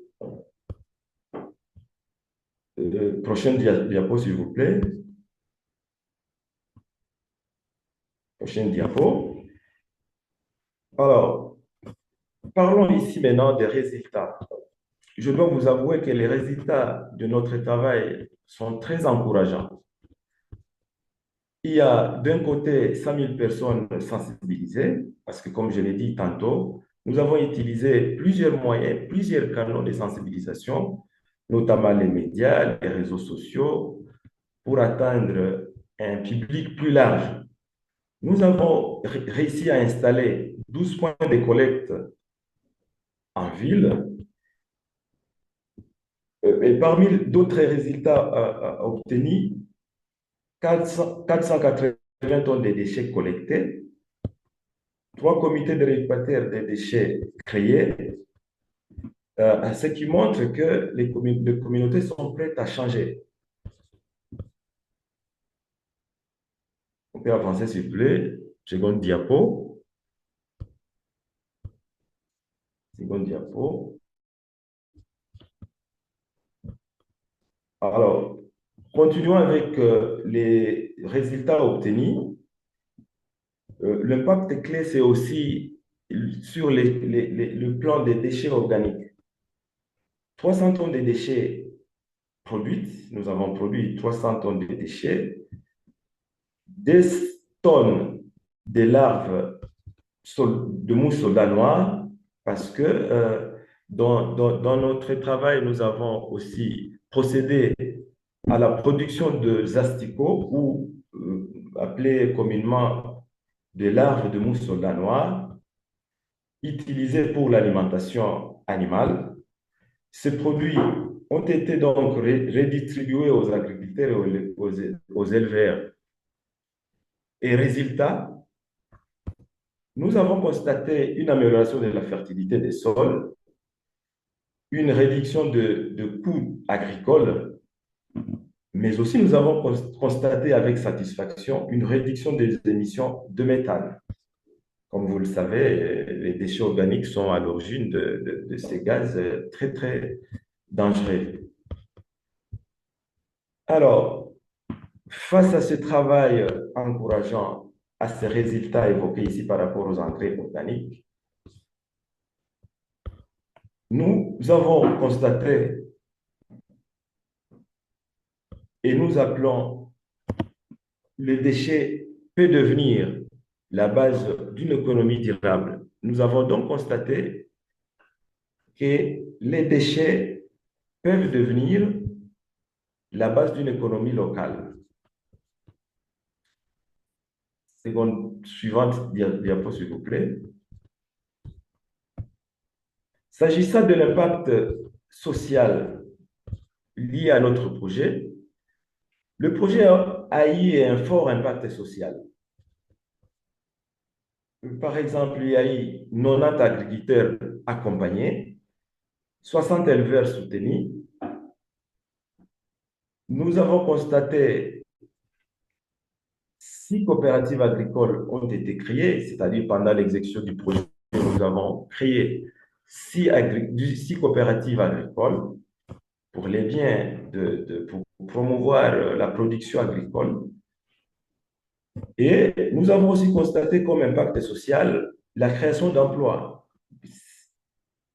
Speaker 6: Prochaine diapo, s'il vous plaît. Prochaine diapo. Alors, parlons ici maintenant des résultats. je dois vous avouer que les résultats de notre travail sont très encourageants. Il y a d'un côté 100 000 personnes sensibilisées, parce que comme je l'ai dit tantôt, nous avons utilisé plusieurs moyens, plusieurs canaux de sensibilisation, notamment les médias, les réseaux sociaux, pour atteindre un public plus large. Nous avons réussi à installer 12 points de collecte en ville. Et parmi d'autres résultats obtenus, 480 tonnes de déchets collectés, 3 comités de répartiteur des déchets créés, ce qui montre que les communautés sont prêtes à changer. On peut avancer, s'il vous plaît. Seconde diapo. Seconde diapo. Alors, continuons avec les résultats obtenus. L'impact clé, c'est aussi sur le plan des déchets organiques. 300 tonnes de déchets produites, nous avons produit 300 tonnes de déchets, 10 tonnes de larves de mouche soldat noir, parce que dans notre travail, nous avons aussi procédé à la production de asticots, ou appelés communément des larves de mouche soldat noir, utilisées pour l'alimentation animale. Ces produits ont été donc redistribués aux agriculteurs et aux éleveurs. Et résultat, nous avons constaté une amélioration de la fertilité des sols, une réduction de coûts agricoles, mais aussi nous avons constaté avec satisfaction une réduction des émissions de méthane. Comme vous le savez, les déchets organiques sont à l'origine de ces gaz très, très dangereux. Alors, face à ce travail encourageant, à ces résultats évoqués ici par rapport aux engrais organiques, nous avons constaté et nous appelons le déchet peut devenir la base d'une économie durable. Nous avons donc constaté que les déchets peuvent devenir la base d'une économie locale. Seconde suivante, diapo s'il vous plaît. S'agissant de l'impact social lié à notre projet, le projet a eu un fort impact social. Par exemple, il y a eu 90 agriculteurs accompagnés, 60 éleveurs soutenus. Nous avons constaté 6 coopératives agricoles ont été créées, c'est-à-dire pendant l'exécution du projet, nous avons créé 6 coopératives agricoles pour les biens, pour promouvoir la production agricole. Et nous avons aussi constaté comme impact social la création d'emplois,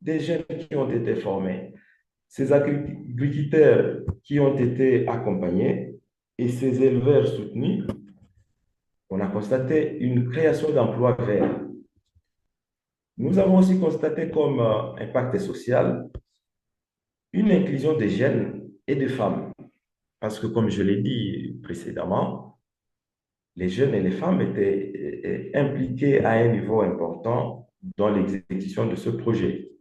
Speaker 6: des jeunes qui ont été formés, ces agriculteurs qui ont été accompagnés et ces éleveurs soutenus. On a constaté une création d'emplois verts. Nous avons aussi constaté comme impact social une inclusion des jeunes et des femmes. Parce que, comme je l'ai dit précédemment, les jeunes et les femmes étaient impliqués à un niveau important dans l'exécution de ce projet.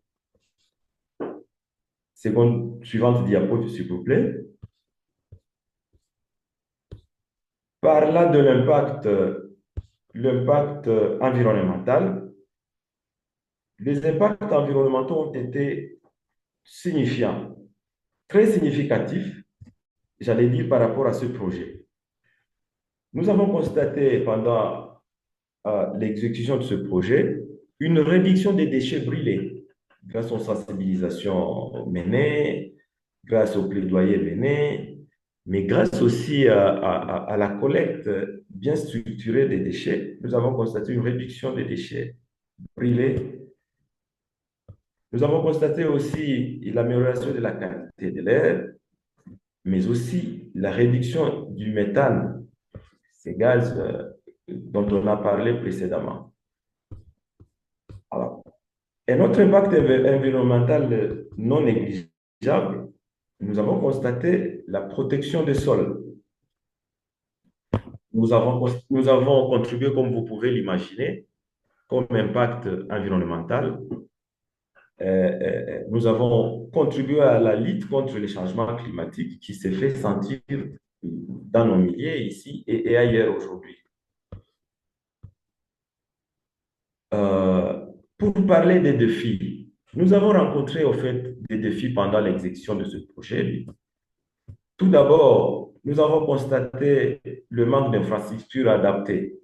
Speaker 6: Suivante diapo, s'il vous plaît. Parlant de l'impact environnemental, les impacts environnementaux ont été signifiants, très significatifs, j'allais dire, par rapport à ce projet. Nous avons constaté pendant l'exécution de ce projet une réduction des déchets brûlés grâce aux sensibilisations menées, grâce aux plaidoyers menés, mais grâce aussi à la collecte bien structurée des déchets. Nous avons constaté une réduction des déchets brûlés. Nous avons constaté aussi l'amélioration de la qualité de l'air, mais aussi la réduction du méthane, ces gaz dont on a parlé précédemment. Alors, un autre impact environnemental non négligeable, nous avons constaté la protection des sols. Nous avons contribué, comme vous pouvez l'imaginer, comme impact environnemental. Nous avons contribué à la lutte contre les changements climatiques qui s'est fait sentir dans nos milieux ici et ailleurs aujourd'hui. Pour parler des défis, nous avons rencontré au fait des défis pendant l'exécution de ce projet. Tout d'abord, nous avons constaté le manque d'infrastructures adaptées.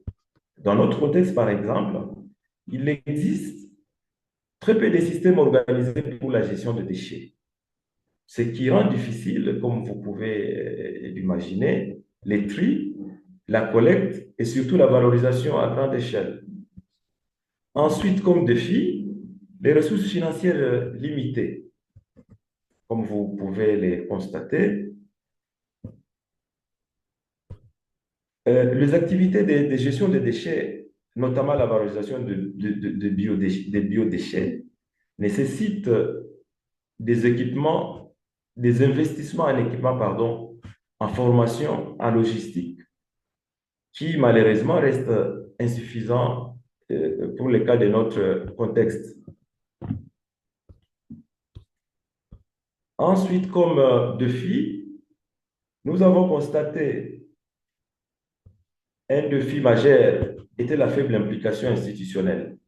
Speaker 6: Dans notre contexte, par exemple, il existe très peu de systèmes organisés pour la gestion des déchets, ce qui rend difficile, comme vous pouvez l'imaginer, les tri, la collecte et surtout la valorisation à grande échelle. Ensuite, comme défi, les ressources financières limitées, comme vous pouvez les constater. Les activités de gestion des déchets, notamment la valorisation des biodéchets, nécessitent des équipements, des investissements en équipement, pardon, en formation, en logistique, qui malheureusement restent insuffisants pour le cas de notre contexte. Ensuite, comme défi, nous avons constaté un défi majeur était la faible implication institutionnelle.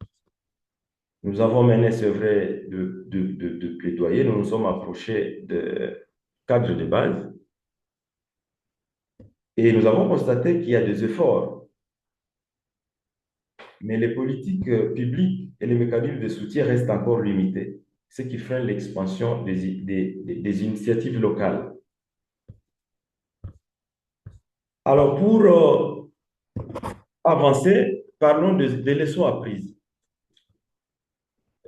Speaker 6: Nous avons mené, c'est vrai, de plaidoyer, nous nous sommes approchés de cadres de base et nous avons constaté qu'il y a des efforts, mais les politiques publiques et les mécanismes de soutien restent encore limités, ce qui freine l'expansion des initiatives locales. Alors, pour avancer, parlons des leçons apprises.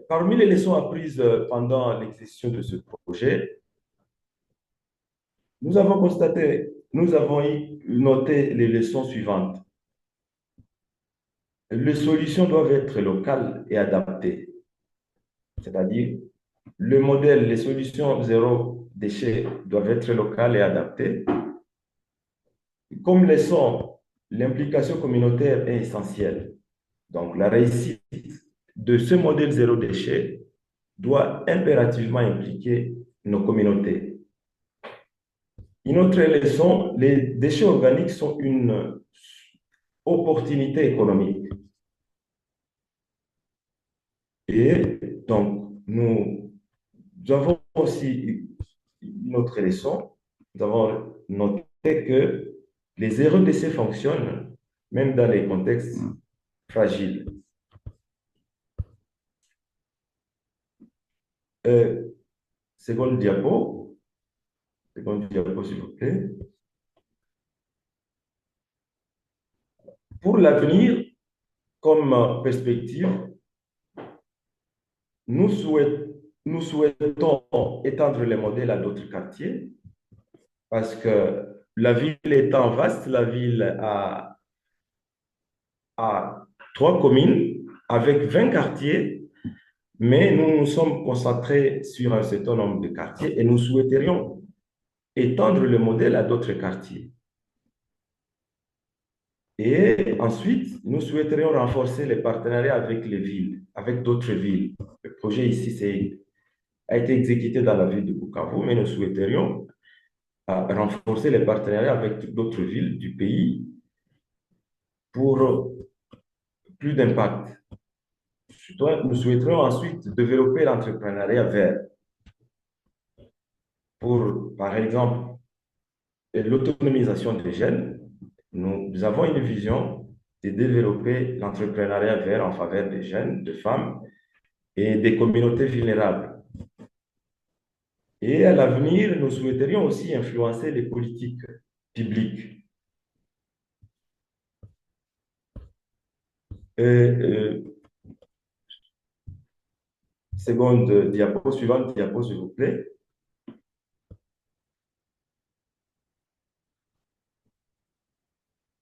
Speaker 6: Parmi les leçons apprises pendant l'exécution de ce projet, nous avons noté les leçons suivantes. Les solutions doivent être locales et adaptées, c'est-à-dire les solutions zéro déchet doivent être locales et adaptées. Comme leçon, l'implication communautaire est essentielle. Donc, la réussite de ce modèle zéro déchet doit impérativement impliquer nos communautés. Une autre leçon, les déchets organiques sont une opportunité économique. Et donc, nous avons aussi une autre leçon. Nous avons noté que les zéro décès fonctionnent même dans les contextes fragiles. Seconde diapo, s'il vous plaît. Pour l'avenir, comme perspective, nous souhaitons étendre les modèles à d'autres quartiers parce que la ville étant vaste, la ville a 3 communes avec 20 quartiers, mais nous nous sommes concentrés sur un certain nombre de quartiers et nous souhaiterions étendre le modèle à d'autres quartiers. Et ensuite, nous souhaiterions renforcer les partenariats avec les villes, avec d'autres villes. Le projet ici a été exécuté dans la ville de Bukavu, mais nous souhaiterions renforcer les partenariats avec d'autres villes du pays pour plus d'impact. Nous souhaiterions ensuite développer l'entrepreneuriat vert pour, par exemple, l'autonomisation des jeunes. Nous avons une vision de développer l'entrepreneuriat vert en faveur des jeunes, des femmes et des communautés vulnérables. Et à l'avenir, nous souhaiterions aussi influencer les politiques publiques. seconde diapo, suivante diapo, s'il vous plaît.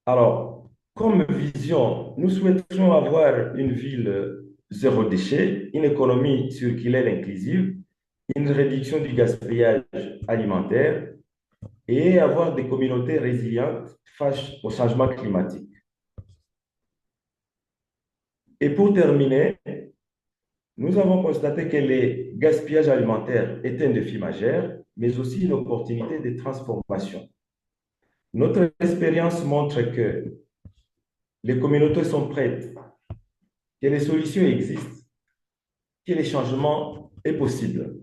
Speaker 6: Alors, comme vision, nous souhaitons avoir une ville zéro déchet, une économie circulaire inclusive, une réduction du gaspillage alimentaire et avoir des communautés résilientes face au changement climatique. Et pour terminer, nous avons constaté que le gaspillage alimentaire est un défi majeur, mais aussi une opportunité de transformation. Notre expérience montre que les communautés sont prêtes, que les solutions existent, que le changement est possible.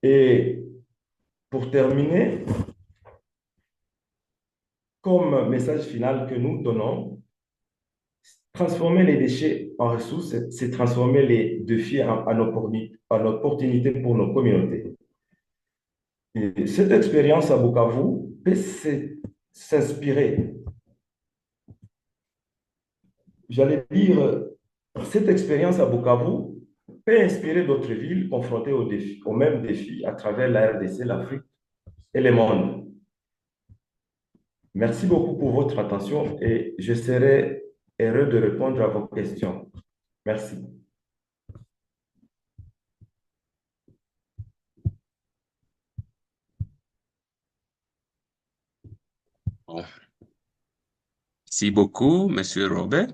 Speaker 6: Et pour terminer, comme message final que nous donnons, transformer les déchets en ressources, c'est transformer les défis en opportunités pour nos communautés. Et cette expérience à Bukavu peut s'inspirer. J'allais dire, cette expérience à Bukavu peut inspirer d'autres villes confrontées aux mêmes défis à travers la RDC, l'Afrique et le monde. Merci beaucoup pour votre attention et je serai heureux de répondre à vos questions. Merci.
Speaker 1: Bon. Merci beaucoup, Monsieur Robert.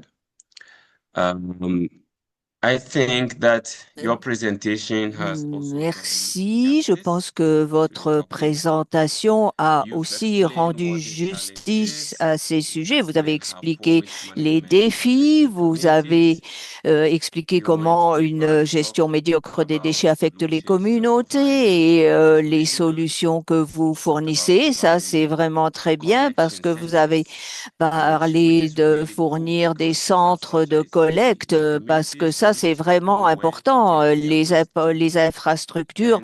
Speaker 1: I think that your presentation has also
Speaker 3: Merci. Je pense que votre présentation a aussi rendu justice à ces sujets. Vous avez expliqué les défis, vous avez expliqué comment une gestion médiocre des déchets affecte les communautés et les solutions que vous fournissez. Ça, c'est vraiment très bien parce que vous avez parler de fournir des centres de collecte parce que ça, c'est vraiment important. Les infrastructures,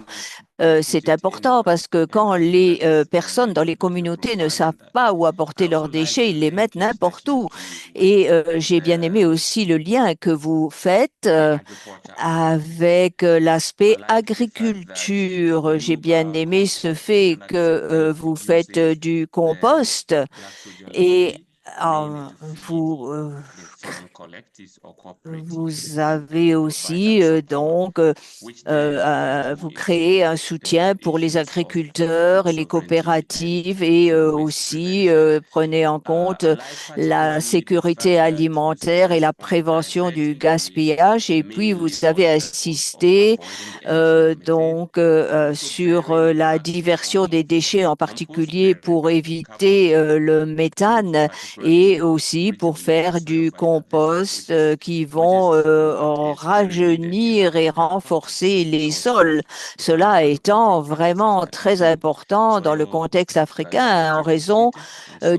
Speaker 3: c'est important parce que quand les personnes dans les communautés ne savent pas où apporter leurs déchets, ils les mettent n'importe où. Et j'ai bien aimé aussi le lien que vous faites avec l'aspect agriculture. J'ai bien aimé ce fait que vous faites du compost et vous, vous avez aussi vous créez un soutien pour les agriculteurs et les coopératives et aussi prenez en compte la sécurité alimentaire et la prévention du gaspillage. Et puis vous avez assisté sur la diversion des déchets en particulier pour éviter le méthane et aussi pour faire du compost qui vont en rajeunir et renforcer les sols. Cela étant vraiment très important dans le contexte africain en raison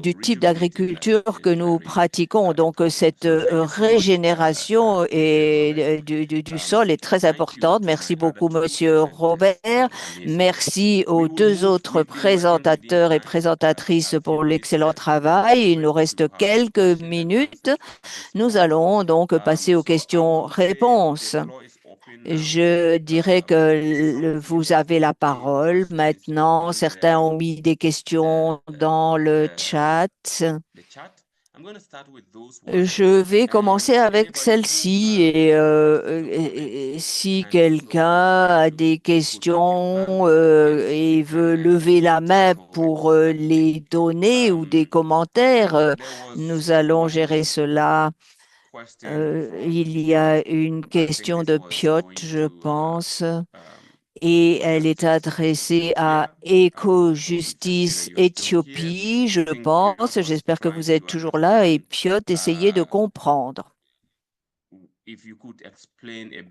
Speaker 3: du type d'agriculture que nous pratiquons. Donc, cette régénération du sol est très importante. Merci beaucoup, Monsieur Robert. Merci aux deux autres présentateurs et présentatrices pour l'excellent travail. Il nous reste quelques minutes. Nous allons donc passer aux questions-réponses. Je dirais que vous avez la parole maintenant. Certains ont mis des questions dans le chat. Je vais commencer avec celle-ci et si quelqu'un a des questions et veut lever la main pour les donner ou des commentaires, nous allons gérer cela. Il y a une question de Piotr, je pense, et elle est adressée à Éco-Justice Éthiopie, je pense. J'espère que vous êtes toujours là et Piotr, essayez de comprendre.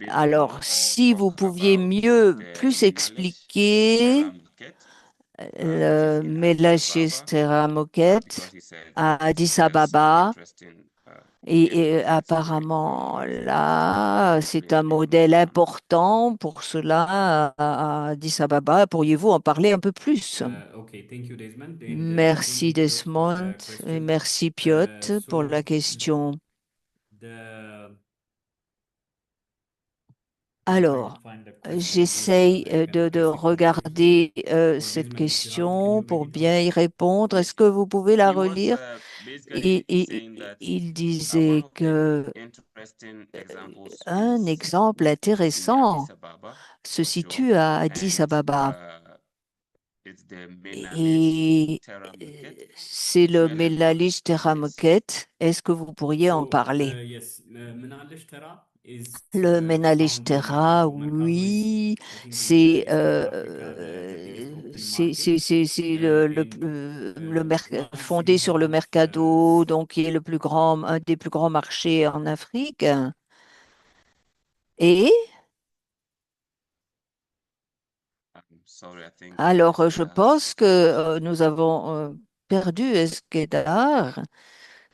Speaker 3: Alors, si vous pouviez plus expliquer le Melachistera Moquette à Addis Ababa. Et apparemment, là, c'est un modèle important pour cela à Addis Ababa. Pourriez-vous en parler un peu plus? Merci Desmond et merci Piotr pour la question. Alors, j'essaye de regarder cette question pour bien y répondre. Est-ce que vous pouvez la
Speaker 1: He was
Speaker 3: relire?
Speaker 1: basically saying that
Speaker 3: Il
Speaker 1: one
Speaker 3: disait
Speaker 1: of the
Speaker 3: que
Speaker 1: interesting examples
Speaker 3: un
Speaker 1: is
Speaker 3: exemple
Speaker 1: in Addis
Speaker 3: intéressant
Speaker 1: Ababa,
Speaker 3: se
Speaker 1: for sure,
Speaker 3: situe à Addis
Speaker 1: and
Speaker 3: Ababa
Speaker 1: it's the Menalish
Speaker 3: et
Speaker 1: Terrameket.
Speaker 3: c'est le
Speaker 1: May I let you
Speaker 3: Melalish
Speaker 1: explain this?
Speaker 3: Terrameket. Est-ce que vous pourriez en
Speaker 4: So,
Speaker 3: parler?
Speaker 4: yes, Menalish Tera is
Speaker 3: Le
Speaker 4: found in
Speaker 3: Menalishtera,
Speaker 4: Merkaz,
Speaker 3: oui,
Speaker 4: I think in
Speaker 3: c'est
Speaker 4: East Africa, the biggest open market
Speaker 3: c'est fondé sur le Mercado, donc qui est le plus grand, un des plus grands marchés en Afrique. Et
Speaker 1: Sorry, I think
Speaker 3: alors, je
Speaker 1: Eskeda
Speaker 3: pense que
Speaker 1: lost.
Speaker 3: nous avons perdu Esquedar.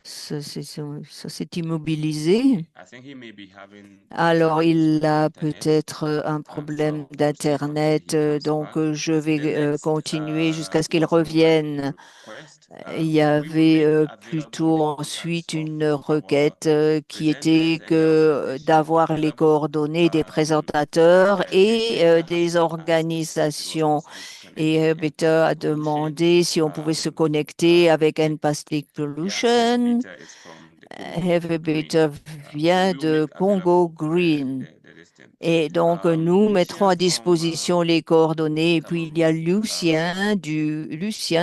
Speaker 3: Ça s'est immobilisé.
Speaker 1: I think he may be having
Speaker 3: Alors,
Speaker 1: challenges
Speaker 3: il
Speaker 1: with
Speaker 3: a
Speaker 1: internet.
Speaker 3: peut-être un problème
Speaker 1: So we'll see if
Speaker 3: d'Internet,
Speaker 1: he comes
Speaker 3: donc
Speaker 1: back.
Speaker 3: je
Speaker 1: The
Speaker 3: vais
Speaker 1: next
Speaker 3: continuer jusqu'à ce qu'il
Speaker 1: was more like a
Speaker 3: revienne.
Speaker 1: request.
Speaker 3: Il y
Speaker 1: We will
Speaker 3: avait
Speaker 1: make available
Speaker 3: plutôt
Speaker 1: the
Speaker 3: ensuite
Speaker 1: contacts of
Speaker 3: une
Speaker 1: our
Speaker 3: requête qui
Speaker 1: presenters
Speaker 3: était
Speaker 1: and their
Speaker 3: que
Speaker 1: organization
Speaker 3: d'avoir les
Speaker 1: available.
Speaker 3: coordonnées des présentateurs et
Speaker 1: Beta has
Speaker 3: des
Speaker 1: asked if it was
Speaker 3: organisations.
Speaker 1: possible to connect
Speaker 3: Et
Speaker 1: with
Speaker 3: Beta
Speaker 1: N-Plastic
Speaker 3: a
Speaker 1: Pollution.
Speaker 3: demandé si on pouvait se connecter avec N-Plastic
Speaker 1: Yeah, Heavy
Speaker 3: Pollution.
Speaker 1: Beta is from the Congo
Speaker 3: Heavy
Speaker 1: Green.
Speaker 3: Beta
Speaker 1: So
Speaker 3: vient
Speaker 1: we will
Speaker 3: de
Speaker 1: make
Speaker 3: Congo
Speaker 1: available
Speaker 3: Green.
Speaker 1: this thing.
Speaker 3: Et donc, nous mettrons
Speaker 1: Lucia
Speaker 3: à
Speaker 1: from
Speaker 3: disposition les coordonnées. Et puis, il y a
Speaker 1: Cameroon
Speaker 3: Lucien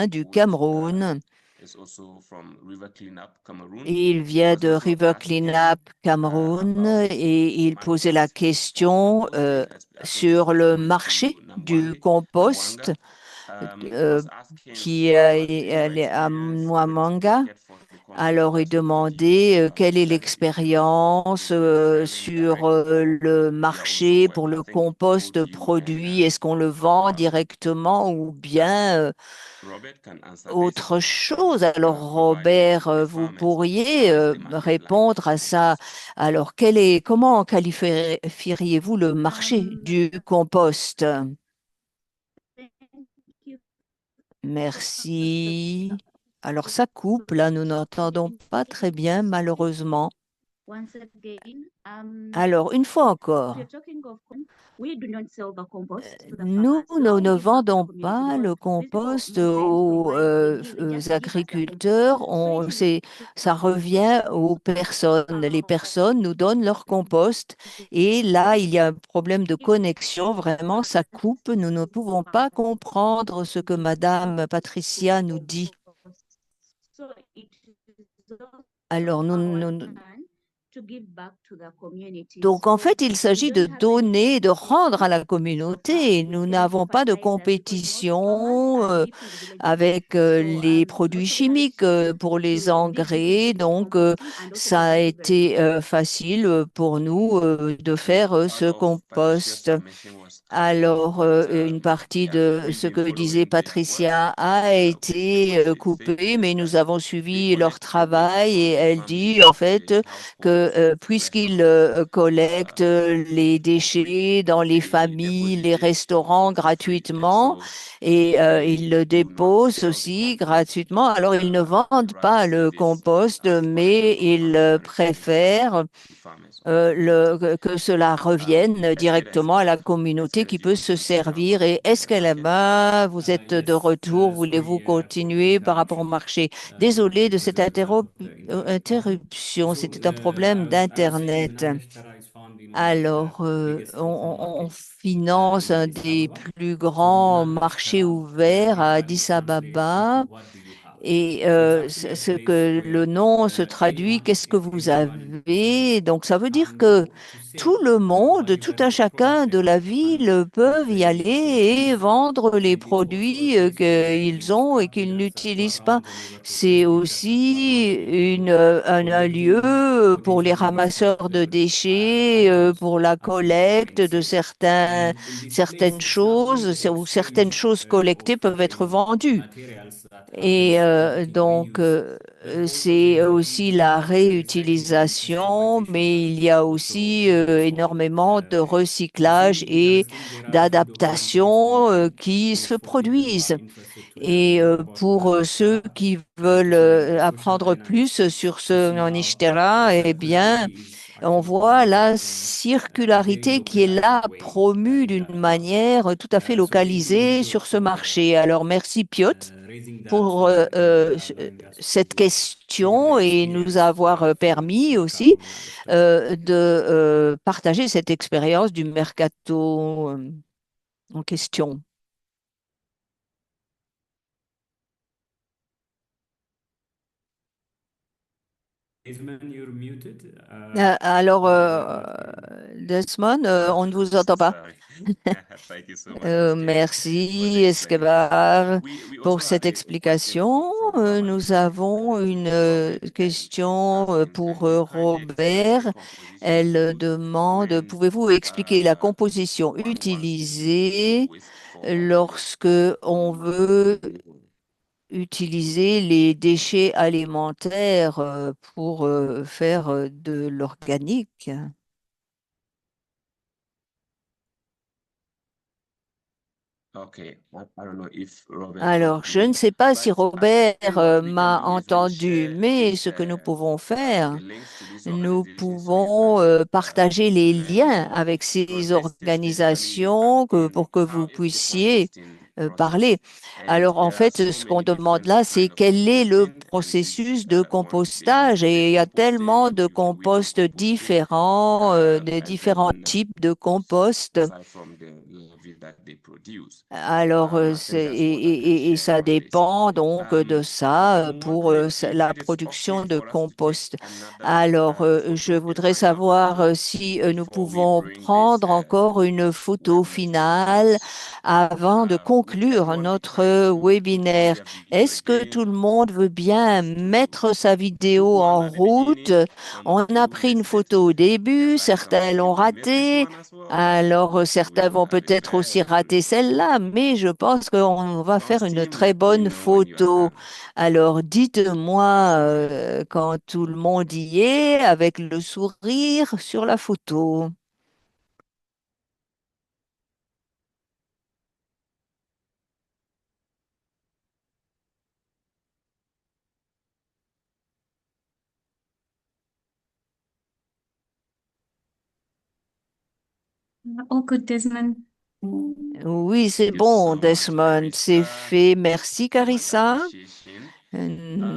Speaker 3: du
Speaker 1: would
Speaker 3: Cameroun.
Speaker 1: is also from River Cleanup Cameroon.
Speaker 3: Et il
Speaker 1: He
Speaker 3: vient
Speaker 1: was
Speaker 3: de
Speaker 1: also
Speaker 3: River
Speaker 1: asking
Speaker 3: Cleanup Cameroun
Speaker 1: about
Speaker 3: et il posait la
Speaker 1: market for
Speaker 3: question
Speaker 1: composting. I think this
Speaker 3: sur
Speaker 1: was
Speaker 3: le
Speaker 1: coming from
Speaker 3: marché du compost
Speaker 1: Namwanga. He
Speaker 3: euh,
Speaker 1: was asking
Speaker 3: qui
Speaker 1: what
Speaker 3: est
Speaker 1: is your
Speaker 3: allé à
Speaker 1: experience with the
Speaker 3: Mwamanga.
Speaker 1: certificate for the content
Speaker 3: Alors, il
Speaker 1: that you produce?
Speaker 3: demandait quelle est
Speaker 1: That if you will
Speaker 3: l'expérience
Speaker 1: be selling
Speaker 3: sur
Speaker 1: direct or
Speaker 3: le
Speaker 1: you are also
Speaker 3: marché pour
Speaker 1: working. I
Speaker 3: le
Speaker 1: think
Speaker 3: compost
Speaker 1: both you and
Speaker 3: produit. Est-ce qu'on le vend directement ou bien
Speaker 1: Robert can answer this
Speaker 3: autre chose?
Speaker 1: and
Speaker 3: Alors,
Speaker 1: provide
Speaker 3: Robert,
Speaker 1: the
Speaker 3: vous
Speaker 1: farmers
Speaker 3: pourriez
Speaker 1: how is the market like
Speaker 3: répondre à
Speaker 1: for
Speaker 3: ça.
Speaker 1: compost?
Speaker 3: Alors, comment qualifieriez-vous le marché du compost? Merci. Alors, ça coupe, là, nous n'entendons pas très bien, malheureusement. Alors, une fois encore. Nous ne vendons pas le compost aux agriculteurs. Ça revient aux personnes. Les personnes nous donnent leur compost et là, il y a un problème de connexion. Vraiment, ça coupe. Nous ne pouvons pas comprendre ce que Madame Patricia nous dit. Alors, donc, en fait, il s'agit de donner, de rendre à la communauté. Nous n'avons pas de compétition avec les produits chimiques pour les engrais. Donc, ça a été facile pour nous de faire
Speaker 1: Part
Speaker 3: ce
Speaker 1: of Patricia's
Speaker 3: compost.
Speaker 1: submission was covered,
Speaker 3: Alors,
Speaker 1: but
Speaker 3: une partie
Speaker 1: yeah,
Speaker 3: de
Speaker 1: we've
Speaker 3: ce
Speaker 1: been
Speaker 3: que disait
Speaker 1: following their work.
Speaker 3: Patricia a été
Speaker 1: What it
Speaker 3: coupé,
Speaker 1: says
Speaker 3: mais
Speaker 1: is
Speaker 3: nous
Speaker 1: that
Speaker 3: avons
Speaker 1: they
Speaker 3: suivi leur
Speaker 1: collect produce
Speaker 3: travail et
Speaker 1: from the
Speaker 3: elle dit
Speaker 1: families,
Speaker 3: en fait
Speaker 1: the
Speaker 3: que
Speaker 1: households,
Speaker 3: puisqu'ils
Speaker 1: restaurants,
Speaker 3: collectent les
Speaker 1: for free.
Speaker 3: déchets dans les
Speaker 1: They
Speaker 3: familles,
Speaker 1: deposit
Speaker 3: les
Speaker 1: it
Speaker 3: restaurants
Speaker 1: also for free, and
Speaker 3: gratuitement
Speaker 1: so
Speaker 3: et ils
Speaker 1: they
Speaker 3: le
Speaker 1: do not
Speaker 3: déposent
Speaker 1: sell the
Speaker 3: aussi
Speaker 1: compost,
Speaker 3: gratuitement, alors ils ne vendent
Speaker 1: rather
Speaker 3: pas
Speaker 1: sell
Speaker 3: le
Speaker 1: this
Speaker 3: compost,
Speaker 1: as
Speaker 3: mais
Speaker 1: margin to
Speaker 3: ils
Speaker 1: come directly
Speaker 3: préfèrent
Speaker 1: to farmers. Okay,
Speaker 3: que cela revienne
Speaker 1: Eskeda is
Speaker 3: directement à la
Speaker 1: back.
Speaker 3: communauté
Speaker 1: Eskeda,
Speaker 3: qui
Speaker 1: do you
Speaker 3: peut
Speaker 1: want
Speaker 3: se
Speaker 1: to say
Speaker 3: servir.
Speaker 1: about
Speaker 3: Et est-ce
Speaker 1: the
Speaker 3: qu'elle est
Speaker 1: market?
Speaker 3: là? Vous êtes de
Speaker 4: Yes,
Speaker 3: retour? Voulez-vous
Speaker 4: sorry for the
Speaker 3: continuer par rapport au
Speaker 4: interruption.
Speaker 3: marché? Désolé de
Speaker 4: It was
Speaker 3: cette
Speaker 4: a bit of internet problem.
Speaker 3: interruption.
Speaker 4: So
Speaker 3: C'était un problème
Speaker 4: I was saying
Speaker 3: d'Internet.
Speaker 4: Menalish Tera is found in one of the
Speaker 3: Alors,
Speaker 4: biggest open
Speaker 3: on
Speaker 4: market
Speaker 3: finance
Speaker 4: in
Speaker 3: un
Speaker 4: Addis
Speaker 3: des
Speaker 4: Ababa.
Speaker 3: plus
Speaker 4: So
Speaker 3: grands
Speaker 4: Menalish
Speaker 3: marchés
Speaker 4: Tera
Speaker 3: ouverts à
Speaker 4: literally
Speaker 3: Addis
Speaker 4: translates into
Speaker 3: Ababa.
Speaker 4: what do you have?
Speaker 3: Et
Speaker 4: So it's actually a
Speaker 3: ce
Speaker 4: place
Speaker 3: que le
Speaker 4: where
Speaker 3: nom se traduit,
Speaker 4: anyone,
Speaker 3: qu'est-ce que vous
Speaker 4: everyone
Speaker 3: avez? Donc, ça veut dire
Speaker 4: can
Speaker 3: que
Speaker 4: go to
Speaker 3: tout
Speaker 4: sell
Speaker 3: le monde, tout
Speaker 4: whatever
Speaker 3: un
Speaker 4: product
Speaker 3: chacun
Speaker 4: they
Speaker 3: de la
Speaker 4: have and
Speaker 3: ville peuvent y
Speaker 4: they
Speaker 3: aller
Speaker 4: don't
Speaker 3: et
Speaker 4: use.
Speaker 3: vendre les
Speaker 4: And it's also a
Speaker 3: produits
Speaker 4: place where
Speaker 3: qu'ils
Speaker 4: you
Speaker 3: ont et
Speaker 4: start
Speaker 3: qu'ils
Speaker 4: just to
Speaker 3: n'utilisent pas.
Speaker 4: around the river to
Speaker 3: C'est
Speaker 4: say just to
Speaker 3: aussi
Speaker 4: around the river to
Speaker 3: un
Speaker 4: collect
Speaker 3: lieu
Speaker 4: the
Speaker 3: pour les
Speaker 4: potentially
Speaker 3: ramasseurs de
Speaker 4: recyclable
Speaker 3: déchets,
Speaker 4: items
Speaker 3: pour la
Speaker 4: and so they
Speaker 3: collecte
Speaker 4: can
Speaker 3: de
Speaker 4: sell. And in this place,
Speaker 3: certaines
Speaker 4: it's not only
Speaker 3: choses,
Speaker 4: the
Speaker 3: ou certaines
Speaker 4: exchange
Speaker 3: choses
Speaker 4: of
Speaker 3: collectées peuvent être
Speaker 4: the
Speaker 3: vendues.
Speaker 4: materials that
Speaker 3: Et
Speaker 4: happens related
Speaker 3: donc,
Speaker 4: reuse, but also there
Speaker 3: c'est
Speaker 4: is a
Speaker 3: aussi
Speaker 4: big
Speaker 3: la
Speaker 4: recycling and
Speaker 3: réutilisation,
Speaker 4: customization
Speaker 3: mais
Speaker 4: that
Speaker 3: il y
Speaker 4: is
Speaker 3: a
Speaker 4: also
Speaker 3: aussi
Speaker 4: performed
Speaker 3: énormément de
Speaker 4: there. It's
Speaker 3: recyclage
Speaker 4: really
Speaker 3: et
Speaker 4: interesting. There are video samples
Speaker 3: d'adaptation
Speaker 4: online.
Speaker 3: qui
Speaker 4: So
Speaker 3: se
Speaker 4: for people who are
Speaker 3: produisent.
Speaker 4: interested to learn
Speaker 3: Et
Speaker 4: more about
Speaker 3: pour
Speaker 4: Menalish
Speaker 3: ceux
Speaker 4: Tera,
Speaker 3: qui veulent
Speaker 4: it's a social
Speaker 3: apprendre
Speaker 4: dynamics
Speaker 3: plus
Speaker 4: place
Speaker 3: sur
Speaker 4: to
Speaker 3: ce
Speaker 4: see how
Speaker 3: Manishtera, eh bien,
Speaker 4: circularity is
Speaker 3: On voit la circularité qui est là promue d'une manière tout à fait localisée sur ce marché. Alors, merci Piotr pour cette question et nous avoir permis aussi de partager cette expérience du mercato en question. Alors, Desmond, on ne vous entend pas.
Speaker 1: Sorry. Thank you so much, SK, for the
Speaker 3: Merci,
Speaker 1: explanation.
Speaker 3: Escobar,
Speaker 1: We also
Speaker 3: pour
Speaker 1: have
Speaker 3: cette
Speaker 1: a question
Speaker 3: explication.
Speaker 1: from
Speaker 3: Nous
Speaker 1: Robert.
Speaker 3: avons une
Speaker 1: Robert
Speaker 3: question
Speaker 1: asking, can
Speaker 3: pour
Speaker 1: you kindly explain the
Speaker 3: Robert.
Speaker 1: composition
Speaker 3: Elle
Speaker 1: used
Speaker 3: demande,
Speaker 1: when
Speaker 3: pouvez-vous expliquer la composition
Speaker 1: 1,1-cc
Speaker 3: utilisée
Speaker 1: waste for
Speaker 3: lorsque on veut utiliser les déchets alimentaires pour faire de l'organique?
Speaker 1: Okay, I don't know if Robert heard
Speaker 3: Alors, je
Speaker 1: me,
Speaker 3: ne sais pas si
Speaker 1: but
Speaker 3: Robert
Speaker 1: what we can
Speaker 3: m'a
Speaker 1: do is we'll
Speaker 3: entendu,
Speaker 1: share
Speaker 3: mais ce
Speaker 1: this
Speaker 3: que nous pouvons faire,
Speaker 1: the links to these
Speaker 3: nous
Speaker 1: organizations so you can
Speaker 3: pouvons partager les
Speaker 1: learn
Speaker 3: liens
Speaker 1: more
Speaker 3: avec
Speaker 1: because
Speaker 3: ces
Speaker 1: this basically
Speaker 3: organisations
Speaker 1: asking
Speaker 3: pour que
Speaker 1: how
Speaker 3: vous
Speaker 1: is the
Speaker 3: puissiez
Speaker 1: composting
Speaker 3: parler.
Speaker 1: process, and
Speaker 3: Alors, en
Speaker 1: there are
Speaker 3: fait,
Speaker 1: so
Speaker 3: ce qu'on
Speaker 1: many
Speaker 3: demande
Speaker 1: different
Speaker 3: là,
Speaker 1: kind
Speaker 3: c'est
Speaker 1: of
Speaker 3: quel est le
Speaker 1: composting and this
Speaker 3: processus de
Speaker 1: one being
Speaker 3: compostage. Et
Speaker 1: liquid
Speaker 3: il y a
Speaker 1: composting,
Speaker 3: tellement
Speaker 1: which
Speaker 3: de
Speaker 1: is the window
Speaker 3: composts
Speaker 1: composting,
Speaker 3: différents, des
Speaker 1: and
Speaker 3: différents
Speaker 1: then
Speaker 3: types de compost.
Speaker 1: aside from the level that they produce.
Speaker 3: Alors,
Speaker 1: I think that's what I can
Speaker 3: et
Speaker 1: share
Speaker 3: ça
Speaker 1: on this.
Speaker 3: dépend donc de ça
Speaker 1: But
Speaker 3: pour
Speaker 1: Margaret,
Speaker 3: la
Speaker 1: if it is okay
Speaker 3: production de
Speaker 1: for us to take
Speaker 3: compost.
Speaker 1: another
Speaker 3: Alors, je
Speaker 1: photo, a
Speaker 3: voudrais
Speaker 1: final
Speaker 3: savoir
Speaker 1: photo,
Speaker 3: si nous
Speaker 1: before we
Speaker 3: pouvons
Speaker 1: bring this
Speaker 3: prendre encore une photo
Speaker 1: webinar to a
Speaker 3: finale
Speaker 1: close.
Speaker 3: avant de
Speaker 1: Would
Speaker 3: conclure
Speaker 1: everyone be kind
Speaker 3: notre
Speaker 1: to put on
Speaker 3: webinaire.
Speaker 1: their video
Speaker 3: Est-ce que
Speaker 1: again
Speaker 3: tout le monde veut
Speaker 1: for
Speaker 3: bien
Speaker 1: us
Speaker 3: mettre sa
Speaker 1: to put
Speaker 3: vidéo
Speaker 1: one
Speaker 3: en
Speaker 1: at the
Speaker 3: route?
Speaker 1: beginning
Speaker 3: On
Speaker 1: and
Speaker 3: a
Speaker 1: two
Speaker 3: pris une
Speaker 1: minutes
Speaker 3: photo
Speaker 1: later?
Speaker 3: au début,
Speaker 1: And like some
Speaker 3: certains
Speaker 1: of you
Speaker 3: l'ont
Speaker 1: will miss this
Speaker 3: ratée.
Speaker 1: one as well,
Speaker 3: Alors,
Speaker 1: so we
Speaker 3: certains
Speaker 1: will
Speaker 3: vont
Speaker 1: have it
Speaker 3: peut-être aussi
Speaker 1: there for
Speaker 3: rater
Speaker 1: you.
Speaker 3: celle-là, mais je pense qu'on va faire
Speaker 1: Trust
Speaker 3: une
Speaker 1: team,
Speaker 3: très
Speaker 1: let me
Speaker 3: bonne
Speaker 1: know when you are
Speaker 3: photo.
Speaker 1: done.
Speaker 3: Alors, dites-moi quand tout le monde y est, avec le sourire sur la photo.
Speaker 2: All good, Desmond.
Speaker 3: Oui, c'est
Speaker 1: Thank you
Speaker 3: bon,
Speaker 1: so much,
Speaker 3: Desmond, c'est
Speaker 1: Carissa,
Speaker 3: fait. Merci,
Speaker 1: for that
Speaker 3: Carissa.
Speaker 1: appreciation.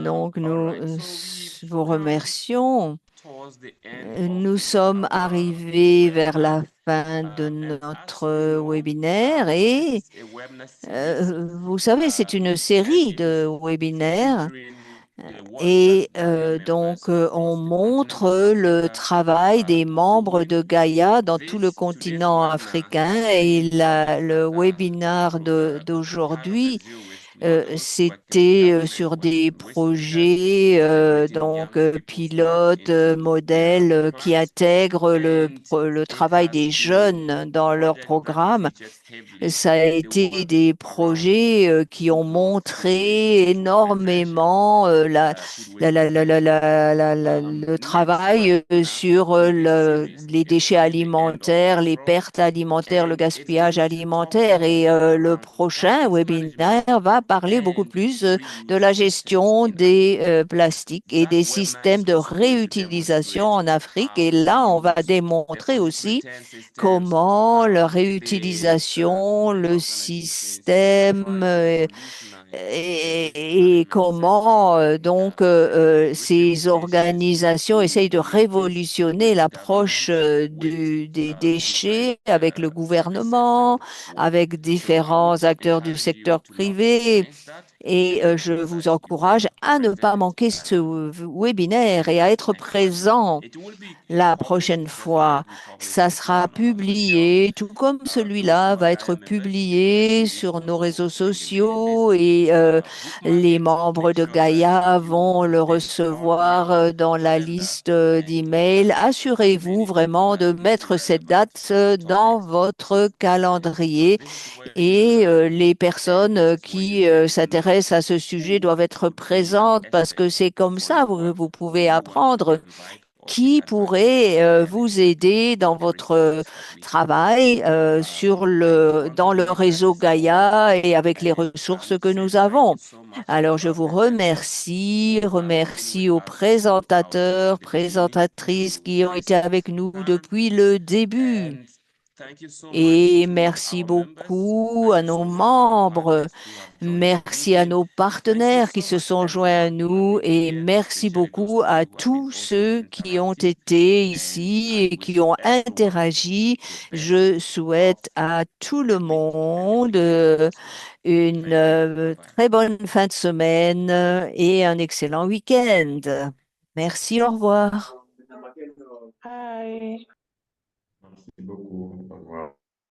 Speaker 3: Donc,
Speaker 1: All
Speaker 3: nous
Speaker 1: right, so we've
Speaker 3: vous
Speaker 1: come
Speaker 3: remercions.
Speaker 1: towards the end of
Speaker 3: Nous sommes
Speaker 1: our
Speaker 3: arrivés vers
Speaker 1: webinar.
Speaker 3: la fin de
Speaker 1: And as you
Speaker 3: notre
Speaker 1: know,
Speaker 3: webinaire
Speaker 1: this
Speaker 3: et
Speaker 1: is a webinar series
Speaker 3: vous savez, c'est une
Speaker 1: and
Speaker 3: série
Speaker 1: it is
Speaker 3: de webinaires
Speaker 1: featuring the work that
Speaker 3: et
Speaker 1: Gaia
Speaker 3: donc
Speaker 1: members
Speaker 3: on
Speaker 1: across the continent of
Speaker 3: montre le
Speaker 1: Africa
Speaker 3: travail
Speaker 1: are
Speaker 3: des membres
Speaker 1: doing.
Speaker 3: de Gaïa dans tout le
Speaker 1: This today's
Speaker 3: continent
Speaker 1: webinar
Speaker 3: africain et le webinaire
Speaker 1: Robert kind of
Speaker 3: d'aujourd'hui,
Speaker 1: deal with models working with
Speaker 3: c'était
Speaker 1: government
Speaker 3: sur des
Speaker 1: working waste leaders,
Speaker 3: projets
Speaker 1: integrating
Speaker 3: donc
Speaker 1: young people's work
Speaker 3: pilotes,
Speaker 1: into their
Speaker 3: modèles qui
Speaker 1: programs,
Speaker 3: intègrent
Speaker 1: and
Speaker 3: le
Speaker 1: it
Speaker 3: travail
Speaker 1: has
Speaker 3: des
Speaker 1: been
Speaker 3: jeunes dans leur
Speaker 1: projects that
Speaker 3: programme.
Speaker 1: features heavily
Speaker 3: Ça a
Speaker 1: the
Speaker 3: été
Speaker 1: work
Speaker 3: des
Speaker 1: around
Speaker 3: projets qui ont
Speaker 1: food waste
Speaker 3: montré
Speaker 1: prevention,
Speaker 3: énormément
Speaker 1: food waste prevention.
Speaker 3: le
Speaker 1: Next
Speaker 3: travail
Speaker 1: webinar
Speaker 3: sur
Speaker 1: in this series
Speaker 3: les
Speaker 1: is
Speaker 3: déchets
Speaker 1: coming the end of
Speaker 3: alimentaires, les
Speaker 1: April,
Speaker 3: pertes alimentaires, le
Speaker 1: and it's
Speaker 3: gaspillage
Speaker 1: going to talk
Speaker 3: alimentaire.
Speaker 1: more
Speaker 3: Et le
Speaker 1: around
Speaker 3: prochain
Speaker 1: plastic management
Speaker 3: webinaire va parler beaucoup
Speaker 1: and
Speaker 3: plus de
Speaker 1: reuse
Speaker 3: la
Speaker 1: systems
Speaker 3: gestion
Speaker 1: in
Speaker 3: des
Speaker 1: Africa.
Speaker 3: plastiques et
Speaker 1: That
Speaker 3: des
Speaker 1: webinar
Speaker 3: systèmes
Speaker 1: is
Speaker 3: de
Speaker 1: also going to
Speaker 3: réutilisation
Speaker 1: demonstrate
Speaker 3: en Afrique. Et
Speaker 1: how to
Speaker 3: là, on va
Speaker 1: use the
Speaker 3: démontrer aussi
Speaker 1: polypretend systems,
Speaker 3: comment la
Speaker 1: how these
Speaker 3: réutilisation,
Speaker 1: big
Speaker 3: le
Speaker 1: organizations
Speaker 3: système
Speaker 1: try to revolutionize the waste
Speaker 3: et
Speaker 1: management sector
Speaker 3: comment
Speaker 1: in Africa. And with
Speaker 3: ces
Speaker 1: this
Speaker 3: organisations essayent de
Speaker 1: communities
Speaker 3: révolutionner
Speaker 1: with the
Speaker 3: l'approche
Speaker 1: government with
Speaker 3: des
Speaker 1: different
Speaker 3: déchets avec le
Speaker 1: sector sector
Speaker 3: gouvernement,
Speaker 1: work.
Speaker 3: avec
Speaker 1: So I would
Speaker 3: différents acteurs du
Speaker 1: encourage you
Speaker 3: secteur
Speaker 1: to not
Speaker 3: privé.
Speaker 1: miss that.
Speaker 3: Et
Speaker 1: And
Speaker 3: je
Speaker 1: so
Speaker 3: vous
Speaker 1: that you will
Speaker 3: encourage
Speaker 1: be
Speaker 3: à ne pas
Speaker 1: present
Speaker 3: manquer ce webinaire et à être
Speaker 1: next time.
Speaker 3: présent
Speaker 1: It will be
Speaker 3: la
Speaker 1: published
Speaker 3: prochaine
Speaker 1: just like
Speaker 3: fois.
Speaker 1: we publish
Speaker 3: Ça
Speaker 1: this
Speaker 3: sera
Speaker 1: one on our social.
Speaker 3: publié, tout comme
Speaker 1: Those who
Speaker 3: celui-là
Speaker 1: are
Speaker 3: va être
Speaker 1: Gaia members, you will
Speaker 3: publié
Speaker 1: see it
Speaker 3: sur nos
Speaker 1: also
Speaker 3: réseaux
Speaker 1: in the mailing list.
Speaker 3: sociaux et
Speaker 1: Bookmark
Speaker 3: les
Speaker 1: it.
Speaker 3: membres
Speaker 1: Make
Speaker 3: de
Speaker 1: sure that
Speaker 3: Gaïa
Speaker 1: you
Speaker 3: vont
Speaker 1: put
Speaker 3: le
Speaker 1: this on
Speaker 3: recevoir
Speaker 1: your
Speaker 3: dans la
Speaker 1: calendar
Speaker 3: liste
Speaker 1: and to
Speaker 3: d'emails.
Speaker 1: have it as
Speaker 3: Assurez-vous
Speaker 1: many
Speaker 3: vraiment de
Speaker 1: as is
Speaker 3: mettre cette
Speaker 1: relevant
Speaker 3: date
Speaker 1: to the
Speaker 3: dans
Speaker 1: topic.
Speaker 3: votre
Speaker 1: So
Speaker 3: calendrier
Speaker 1: this is where
Speaker 3: et les
Speaker 1: and
Speaker 3: personnes
Speaker 1: this is where you
Speaker 3: qui
Speaker 1: get to know
Speaker 3: s'intéressent à ce sujet
Speaker 1: who
Speaker 3: doivent être
Speaker 1: could be an
Speaker 3: présentes parce que
Speaker 1: asset
Speaker 3: c'est comme
Speaker 1: for
Speaker 3: ça
Speaker 1: your
Speaker 3: que
Speaker 1: work,
Speaker 3: vous
Speaker 1: who
Speaker 3: pouvez
Speaker 1: you want to
Speaker 3: apprendre
Speaker 1: invite
Speaker 3: qui pourrait vous aider dans votre travail dans le réseau Gaïa et avec les ressources que nous avons. Alors, je vous remercie aux présentateurs, présentatrices qui ont été avec nous depuis le début. Et merci beaucoup à nos membres, merci à nos partenaires qui se sont joints à nous et merci beaucoup à tous ceux qui ont été ici et qui ont interagi. Je souhaite à tout le monde une très bonne fin de semaine et un excellent week-end. Merci, au revoir.
Speaker 6: Merci beaucoup. Au revoir.